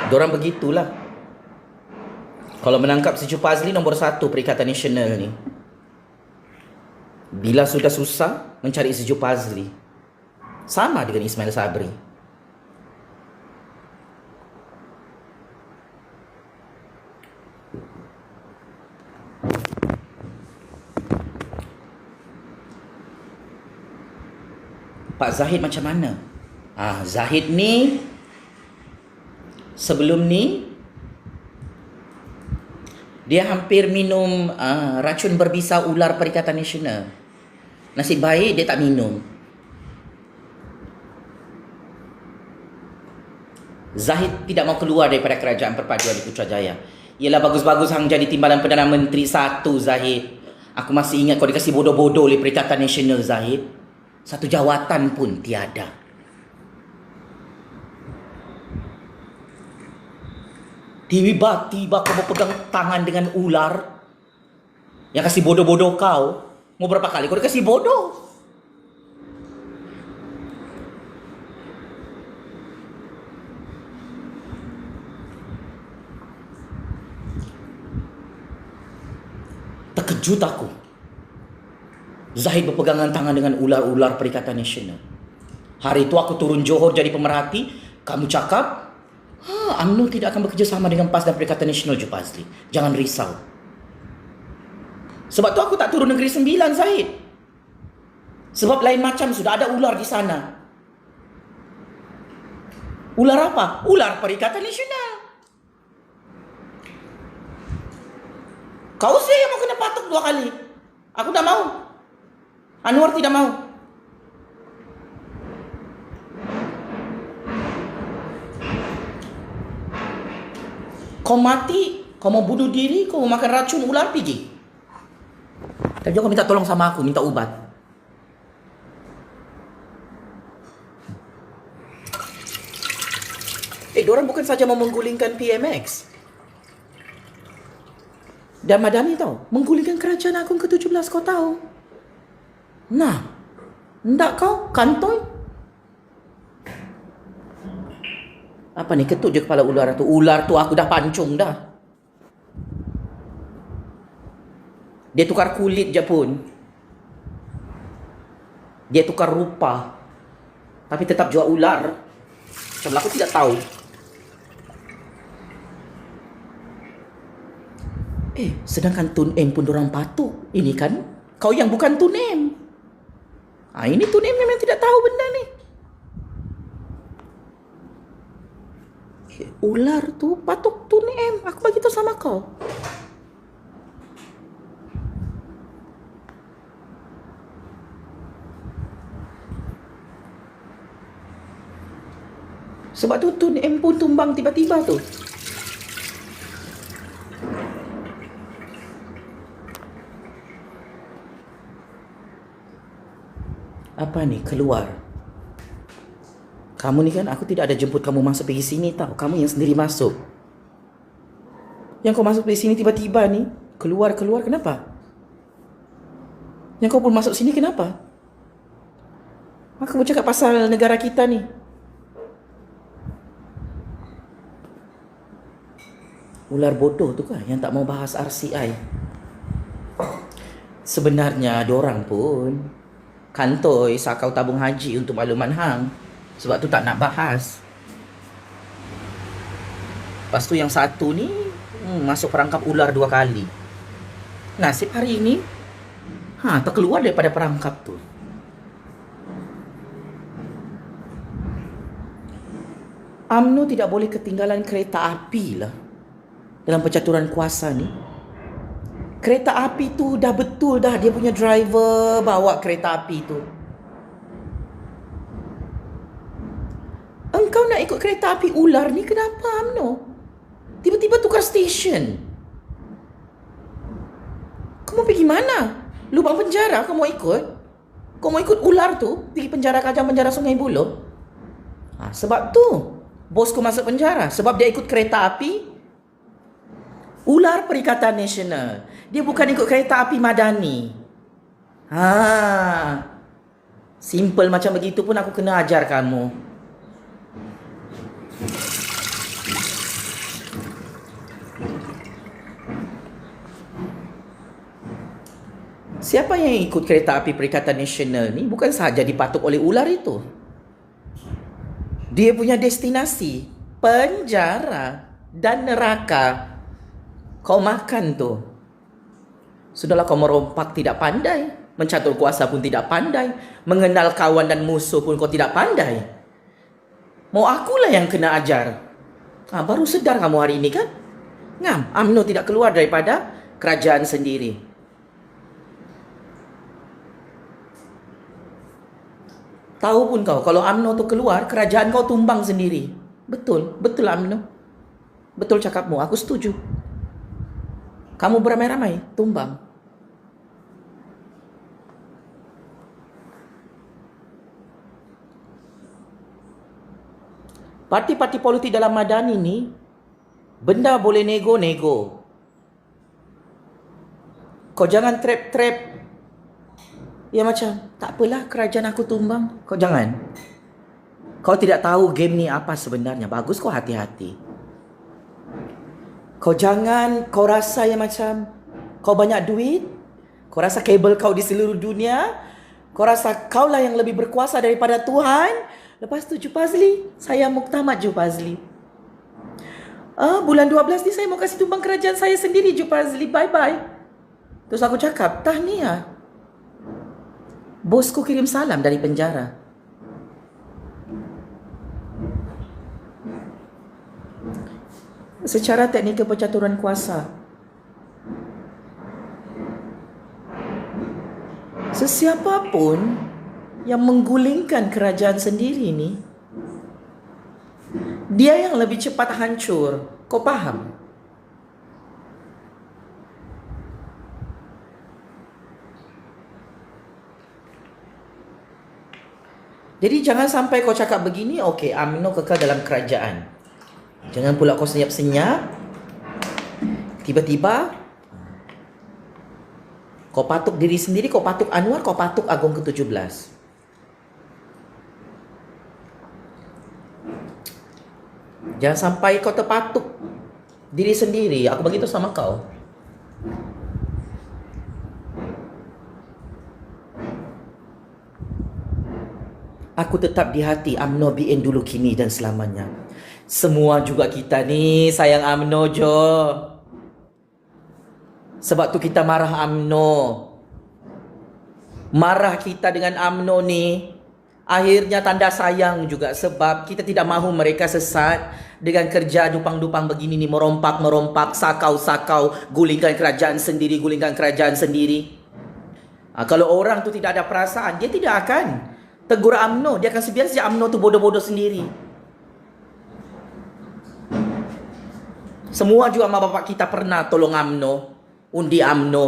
Diorang begitulah. Kalau menangkap si Jupazli nombor 1 Perikatan Nasional ni. Bila sudah susah mencari si Jupazli. Sama dengan Ismail Sabri. Pak Zahid macam mana? Zahid ni sebelum ni dia hampir minum racun berbisa ular Perikatan Nasional. Nasib baik dia tak minum. Zahid tidak mau keluar daripada Kerajaan Perpaduan di Putrajaya. Yelah, bagus-bagus hang jadi timbalan Perdana Menteri 1, Zahid. Aku masih ingat kau dikasih bodoh-bodoh oleh Perikatan Nasional, Zahid. 1 jawatan pun tiada. Tiba-tiba kau berpegang tangan dengan ular yang kasih bodoh-bodoh kau. Mau berapa kali kau dikasih bodoh? Terkejut aku. Zahid berpegangan tangan dengan ular-ular Perikatan Nasional. Hari itu aku turun Johor jadi pemerhati. Kamu cakap, UMNO tidak akan bekerjasama dengan PAS dan Perikatan Nasional, Jupazli. Jangan risau. Sebab tu aku tak turun Negeri Sembilan, Zahid. Sebab lain macam sudah ada ular di sana. Ular apa? Ular Perikatan Nasional. Kau sih yang mau kena patok 2 kali. Aku tak mau. Anwar tidak mau. Kau mati, kau mau bunuh diri, kau mau makan racun ular, pergi. Dan juga kau minta tolong sama aku, minta ubat. Diorang bukan saja mau menggulingkan PMX. Dan Madani tahu, menggulingkan Kerajaan Agong ke-17 kau tahu. Nah, ndak kau kantoi? Apa ni, ketut je kepala ular tu. Ular tu aku dah pancung dah. Dia tukar kulit je pun. Dia tukar rupa. Tapi tetap jual ular. Macam aku tidak tahu. Sedangkan Tun M pun dorang patuk. Ini kan kau yang bukan Tun M. Ini Tun M memang tidak tahu benda ni. Ular tu patuk Tun M. Aku bagi tahu sama kau. Sebab tu Tun M pun tumbang tiba-tiba tu. Apa ni, keluar. Kamu ni kan, aku tidak ada jemput kamu masuk pergi sini tau. Kamu yang sendiri masuk. Yang kau masuk pergi sini tiba-tiba ni, keluar kenapa? Yang kau pun masuk sini kenapa? Aku bercakap pasal negara kita ni. Ular bodoh tu kan yang tak mau bahas RCI. Sebenarnya diorang pun kantoi sakau tabung haji untuk makluman hang. Sebab tu tak nak bahas. Lepas tu yang satu ni masuk perangkap ular 2 kali. Nasib hari ini terkeluar daripada perangkap tu. UMNO tidak boleh ketinggalan kereta api lah dalam percaturan kuasa ni. Kereta api tu dah betul dah dia punya driver bawa kereta api tu. Engkau nak ikut kereta api ular ni kenapa, UMNO? Tiba-tiba tukar stesen. Kau mau pergi mana? Lubang penjara kau mau ikut? Kau mau ikut ular tu pergi penjara Kajang, penjara Sungai Buloh? Sebab tu bosku masuk penjara. Sebab dia ikut kereta api ular Perikatan Nasional. Dia bukan ikut kereta api Madani. Simple macam begitu pun aku kena ajar kamu. Siapa yang ikut kereta api Perikatan Nasional ni bukan sahaja dipatuk oleh ular itu. Dia punya destinasi penjara dan neraka. Kau makan tu. Sudahlah kau merompak tidak pandai, mencatur kuasa pun tidak pandai, mengenal kawan dan musuh pun kau tidak pandai. Mau akulah yang kena ajar. Baru sedar kamu hari ini kan? Ngam, UMNO tidak keluar daripada kerajaan sendiri. Tahu pun kau, kalau UMNO tu keluar, kerajaan kau tumbang sendiri. Betul, betul UMNO. Betul cakapmu, aku setuju. Kamu beramai-ramai, tumbang. Parti-parti politik dalam Madani ni, benda boleh nego-nego. Kau jangan trap-trap. Ya macam, tak apalah kerajaan aku tumbang. Kau jangan. Kau tidak tahu game ni apa sebenarnya. Bagus kau hati-hati. Kau jangan, kau rasa yang macam kau banyak duit. Kau rasa kabel kau di seluruh dunia. Kau rasa kaulah yang lebih berkuasa daripada Tuhan. Lepas tu Jupazli, saya muktamad Jupazli. Bulan 12 ni saya mau kasih tumbang kerajaan saya sendiri Jupazli. Bye-bye. Terus aku cakap, tahniah. Bosku kirim salam dari penjara. Secara teknikal percaturan kuasa, sesiapa pun yang menggulingkan kerajaan sendiri ni, dia yang lebih cepat hancur. Kau faham? Jadi jangan sampai kau cakap begini, okey, UMNO kekal dalam kerajaan. Jangan pula kau senyap-senyap. Tiba-tiba kau patuk diri sendiri, kau patuk Anwar, kau patuk Agong ke-17. Jangan sampai kau terpatuk diri sendiri. Aku bagi tahu sama kau. Aku tetap di hati UMNO BN dulu, kini dan selamanya. Semua juga kita ni sayang UMNO Jo. Sebab tu kita marah UMNO. Marah kita dengan UMNO ni akhirnya tanda sayang juga. Sebab kita tidak mahu mereka sesat dengan kerja dupang-dupang begini ni. Merompak-merompak, sakau-sakau, gulingkan kerajaan sendiri, gulingkan kerajaan sendiri. Kalau orang tu tidak ada perasaan, dia tidak akan tegur UMNO. Dia akan sebiar saja UMNO tu bodoh-bodoh sendiri. Semua juga mak bapak kita pernah tolong UMNO, undi UMNO,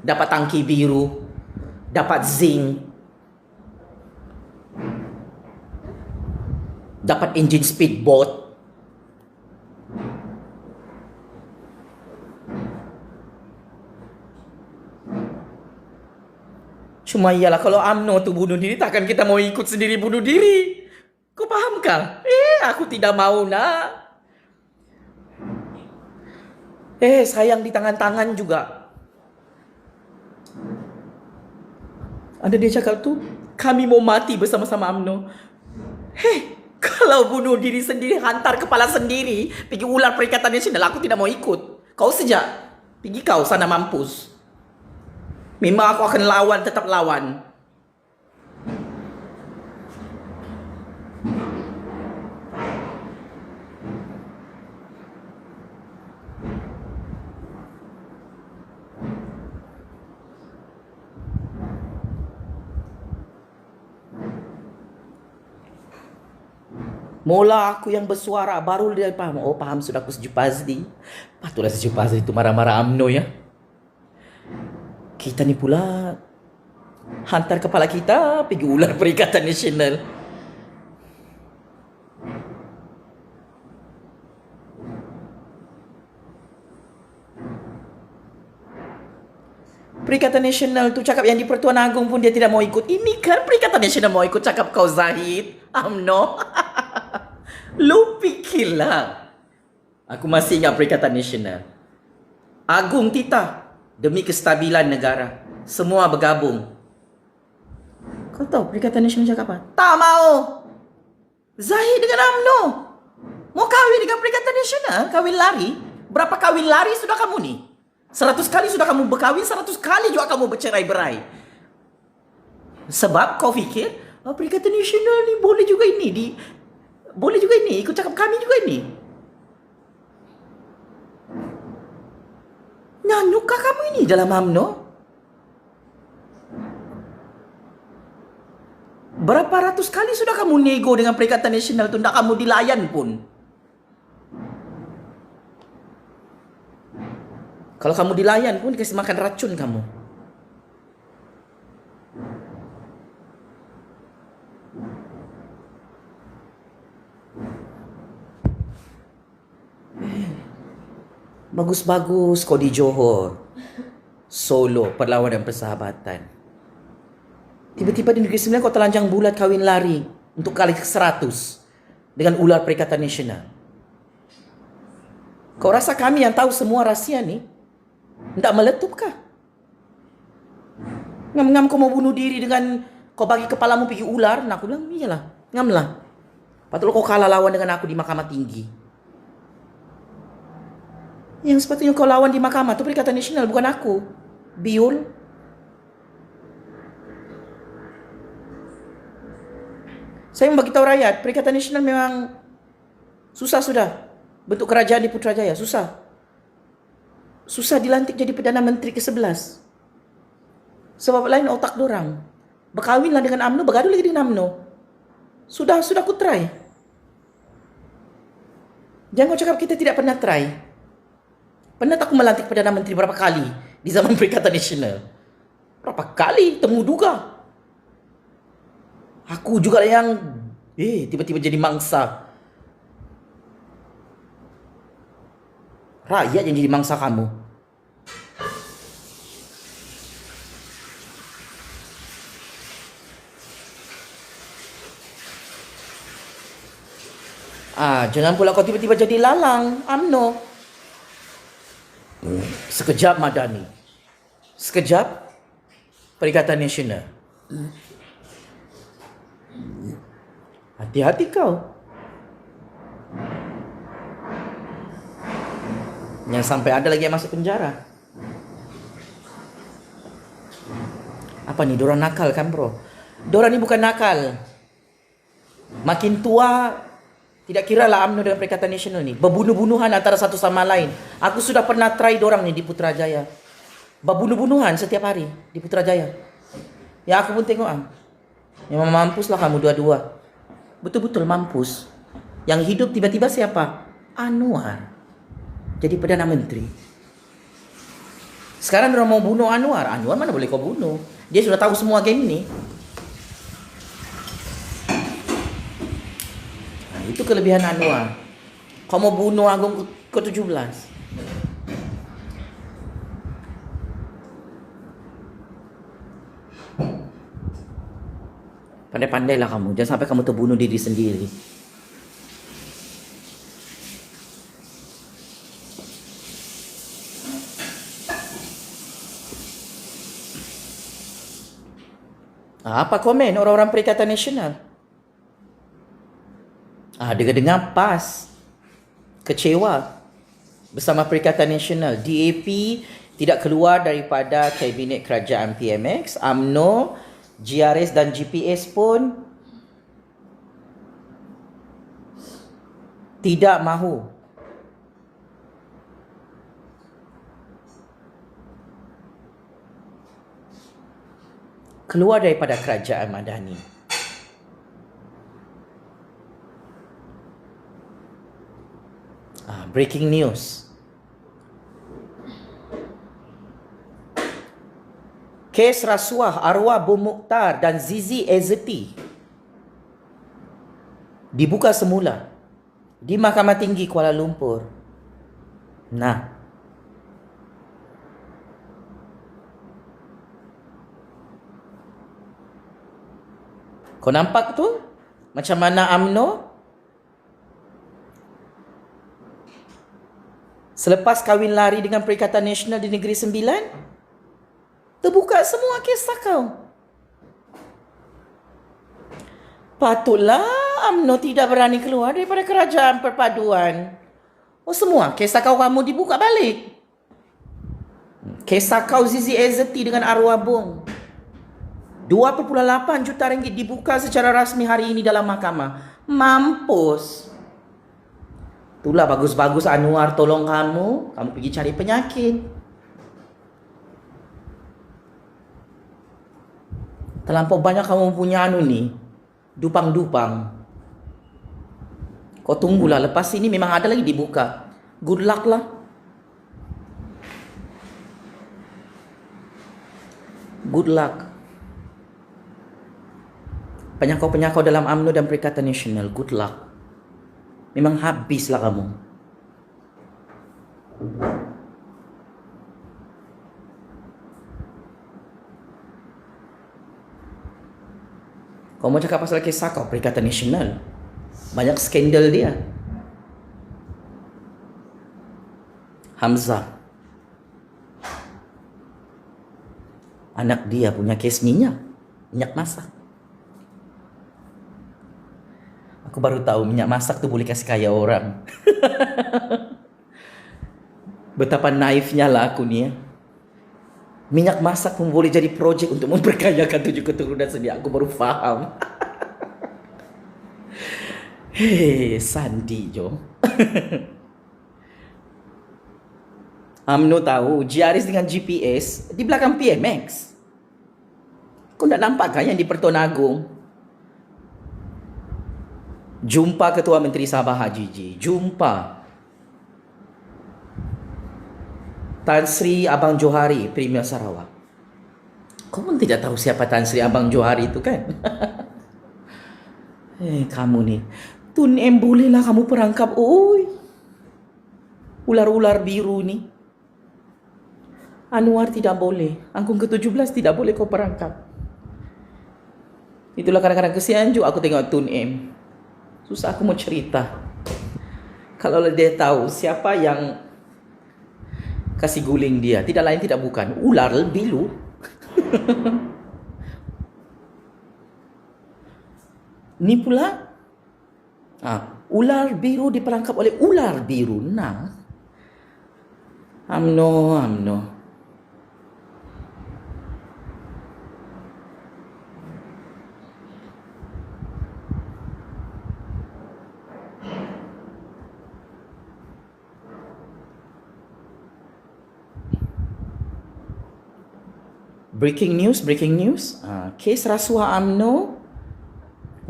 dapat tangki biru, dapat zinc, dapat engine speedboat. Cuma iyalah kalau UMNO tu bunuh diri, takkan kita mau ikut sendiri bunuh diri. Kau fahamkah? Aku tidak mau nak. Sayang di tangan-tangan juga. Ada dia cakap tu, kami mau mati bersama-sama UMNO. Kalau bunuh diri sendiri, hantar kepala sendiri, pergi ular Perikatan Nasional, aku tidak mau ikut. Kau sejak, pergi kau sana mampus. Memang aku akan lawan, tetap lawan. Mula aku yang bersuara, baru dia faham. Oh, faham sudah aku Jupazli. Patutlah Jupazli itu marah-marah UMNO ya. Kita ni pula Hantar kepala kita pergi ular Perikatan Nasional. Perikatan Nasional tu cakap yang di Pertuan Agong pun dia tidak mau ikut. Ini kan Perikatan Nasional mau ikut cakap kau Zahid. UMNO. Lu fikirlah. Aku masih ingat Perikatan Nasional. Agung titah demi kestabilan negara. Semua bergabung. Kau tahu Perikatan Nasional cakap apa? Tak mau. Zahid dengan UMNO mau kahwin dengan Perikatan Nasional? Kahwin lari? Berapa kahwin lari sudah kamu ni? 100 kali sudah kamu berkahwin, 100 kali juga kamu bercerai-berai. Sebab kau fikir, Perikatan Nasional ni boleh juga ini. Boleh juga ini, ikut cakap kami juga ini. Nyanyukah kamu ini dalam UMNO? Berapa ratus kali sudah kamu nego dengan Perikatan Nasional tu, tak kamu dilayan pun. Kalau kamu dilayan pun dikasih makan racun kamu. Bagus-bagus kau di Johor, Solo, perlawanan persahabatan. Tiba-tiba di Negeri Sembilan kau telanjang bulat kahwin lari untuk kali ke-100 dengan ular Perikatan Nasional. Kau rasa kami yang tahu semua rahsia ni tak meletupkah? Ngam-ngam kau mau bunuh diri dengan kau bagi kepalamu pergi ular. Nah, aku bilang, iyalah, ngamlah. Patutlah kau kalah lawan dengan aku di Mahkamah Tinggi. Yang sepatutnya kau lawan di mahkamah tu Perikatan Nasional, bukan aku. Biul. Saya mau bagi tahu rakyat, Perikatan Nasional memang susah sudah. Bentuk kerajaan di Putrajaya, susah. Susah dilantik jadi Perdana Menteri ke-11. Sebab lain otak dorang. Berkahwinlah dengan UMNO, bergaduh lagi dengan UMNO. Sudah aku try. Jangan kau cakap kita tidak pernah try. Pernah tak aku melantik Perdana Menteri berapa kali di zaman Perikatan Nasional? Berapa kali? Temu duga. Aku juga yang tiba-tiba jadi mangsa. Rakyat yang jadi mangsa kamu. Jangan pula kau tiba-tiba jadi lalang UMNO. Sekejap Madani, sekejap Perikatan Nasional. Hati-hati kau. Yang sampai ada lagi yang masuk penjara. Apa nih, dorang nakal kan bro? Dorang ni bukan nakal. Makin tua, tidak kira lah UMNO dengan Perikatan Nasional ni berbunuh-bunuhan antara satu sama lain. Aku sudah pernah try dorang ni di Putrajaya. Berbunuh-bunuhan setiap hari di Putrajaya. Ya aku pun tengok memang mampuslah kamu dua-dua. Betul-betul mampus. Yang hidup tiba-tiba siapa? Anwar. Jadi Perdana Menteri. Sekarang orang mau bunuh Anwar. Anwar mana boleh kau bunuh? Dia sudah tahu semua game ni. Itu kelebihan Anwar. Kau mau bunuh Agong ke-17. Pandai-pandailah kamu. Jangan sampai kamu terbunuh diri sendiri. Apa komen orang-orang Perikatan Nasional? Dengar-dengar PAS kecewa bersama Perikatan Nasional. DAP tidak keluar daripada Kabinet Kerajaan PMX. UMNO, GRS dan GPS pun tidak mahu. Keluar daripada Kerajaan Madani. Breaking news. kes rasuah arwah Bom Mokhtar dan Zizi Ezzati dibuka semula di Mahkamah Tinggi Kuala Lumpur. Nah, kau nampak tu? Macam mana UMNO selepas kahwin lari dengan Perikatan Nasional di Negeri Sembilan, terbuka semua kisah kau. Patutlah UMNO tidak berani keluar daripada kerajaan perpaduan. Oh, semua kisah kau kamu dibuka balik. Kisah kau Zizi Ezzati dengan arwah Bong. 2.8 juta ringgit dibuka secara rasmi hari ini dalam mahkamah. Mampus. Itulah bagus-bagus Anwar tolong kamu pergi cari penyakit. Terlampau banyak kamu punya ni, dupang-dupang. Kau tunggulah, lepas ini memang ada lagi dibuka. Good luck lah. Good luck. Penyakau-penyakau dalam UMNO dan Perikatan Nasional, good luck. Memang habislah kamu. Kau mau cakap pasal kisah kau Perikatan Nasional, banyak skandal dia. Hamzah, anak dia punya kes minyak masak. Aku baru tahu minyak masak tu boleh kasih kaya orang. Betapa naifnya lah aku ni. Minyak masak pun boleh jadi projek untuk memperkayakan 7 keturunan sendiri. Aku baru faham. Hei, Sandi jo. UMNO tahu GRS dengan GPS di belakang PMX. Kau tak nampak kan yang di Pertuan Agong? Jumpa Ketua Menteri Sabah Haji, jumpa Tan Sri Abang Johari, Premier Sarawak. Kau pun tidak tahu siapa Tan Sri Abang Johari itu kan? Kamu ni, Tun M bolehlah kamu perangkap, oi. Ular-ular biru ni. Anwar tidak boleh, Angkung ke-17 tidak boleh kau perangkap. Itulah kadang-kadang kesian juga aku tengok Tun M. Susah aku mau cerita. Kalau dia tahu siapa yang kasih guling dia, tidak lain tidak bukan ular biru. Ni pula ular biru diperangkap oleh ular biru. Nah, UMNO. Breaking news. Kes rasuah UMNO,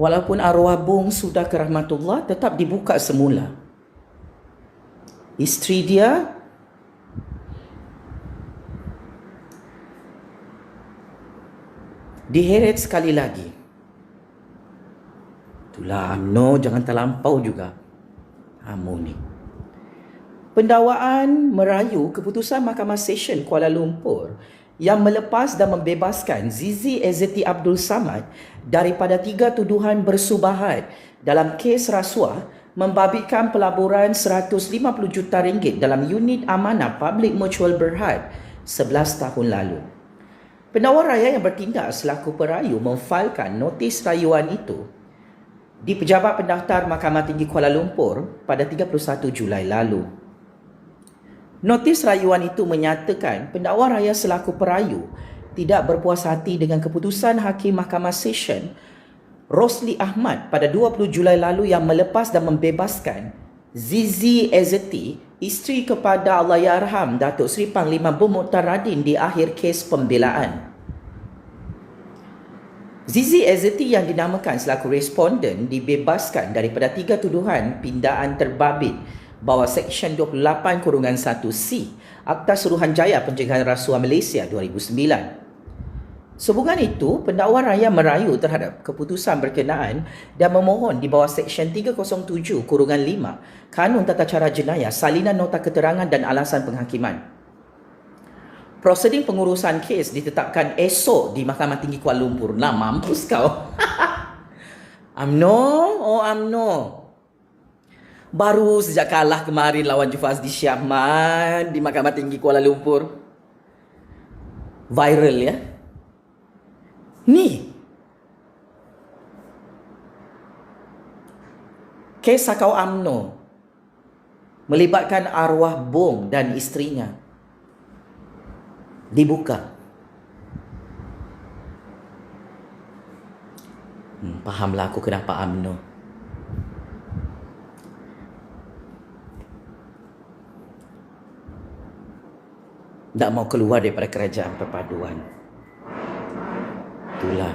walaupun arwah Bong sudah ke rahmatullah, tetap dibuka semula. Isteri dia diheret sekali lagi. Itulah UMNO, jangan terlampau juga. Kamu ni. Pendakwaan merayu keputusan Mahkamah Session Kuala Lumpur yang melepas dan membebaskan Zizi Ezzati Abdul Samad daripada 3 tuduhan bersubahat dalam kes rasuah membabitkan pelaburan 150 juta ringgit dalam unit amanah Public Mutual Berhad 11 tahun lalu. Pendakwa raya yang bertindak selaku perayu memfailkan notis rayuan itu di Pejabat Pendaftar Mahkamah Tinggi Kuala Lumpur pada 31 Julai lalu. Notis rayuan itu menyatakan pendakwa raya selaku perayu tidak berpuas hati dengan keputusan Hakim Mahkamah Session Rosli Ahmad pada 20 Julai lalu yang melepas dan membebaskan Zizi Ezzati, isteri kepada Allahyarham Datuk Seri Panglima Bom Mokhtar Radin di akhir kes pembelaan. Zizi Ezzati yang dinamakan selaku responden dibebaskan daripada 3 tuduhan pindaan terbabit bawah Seksyen 28-1C Akta Suruhanjaya Pencegahan Rasuah Malaysia 2009. Sehubungan itu, pendakwa raya merayu terhadap keputusan berkenaan dan memohon di bawah Seksyen 307-5 Kanun Tata Cara Jenayah salinan nota keterangan dan alasan penghakiman. Proseding pengurusan kes ditetapkan esok di Mahkamah Tinggi Kuala Lumpur. Nah, mampus kau. UMNO. Baru sejak kalah kemarin lawan Jufazli Syahman di Mahkamah Tinggi Kuala Lumpur. Viral ya. Ni. Kes Sakau UMNO melibatkan arwah Bong dan isterinya dibuka. Fahamlah aku kenapa UMNO. Tak mau keluar daripada kerajaan perpaduan. Itulah.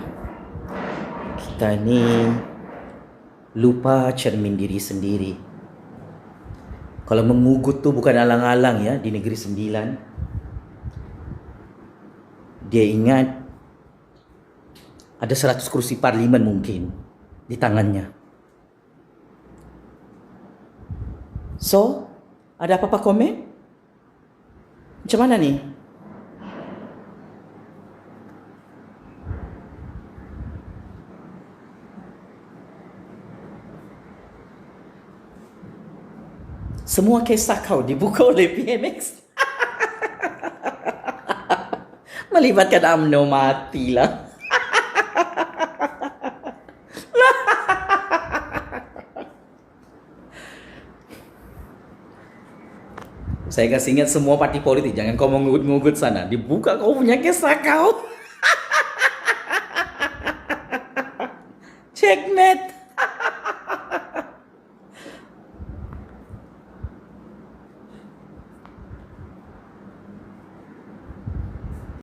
Kita ni lupa cermin diri sendiri. Kalau mengugut tu bukan alang-alang ya di Negeri Sembilan. Dia ingat ada 100 kursi parlimen mungkin di tangannya. So, ada apa-apa komen? Macam mana ni? Semua kisah kau dibuka oleh PMX. Melibatkan UMNO, matilah. Saya kasih ingat semua parti politik, jangan kau mengugut-ngugut sana. Dibuka kau punya kisah kau. Checkmate.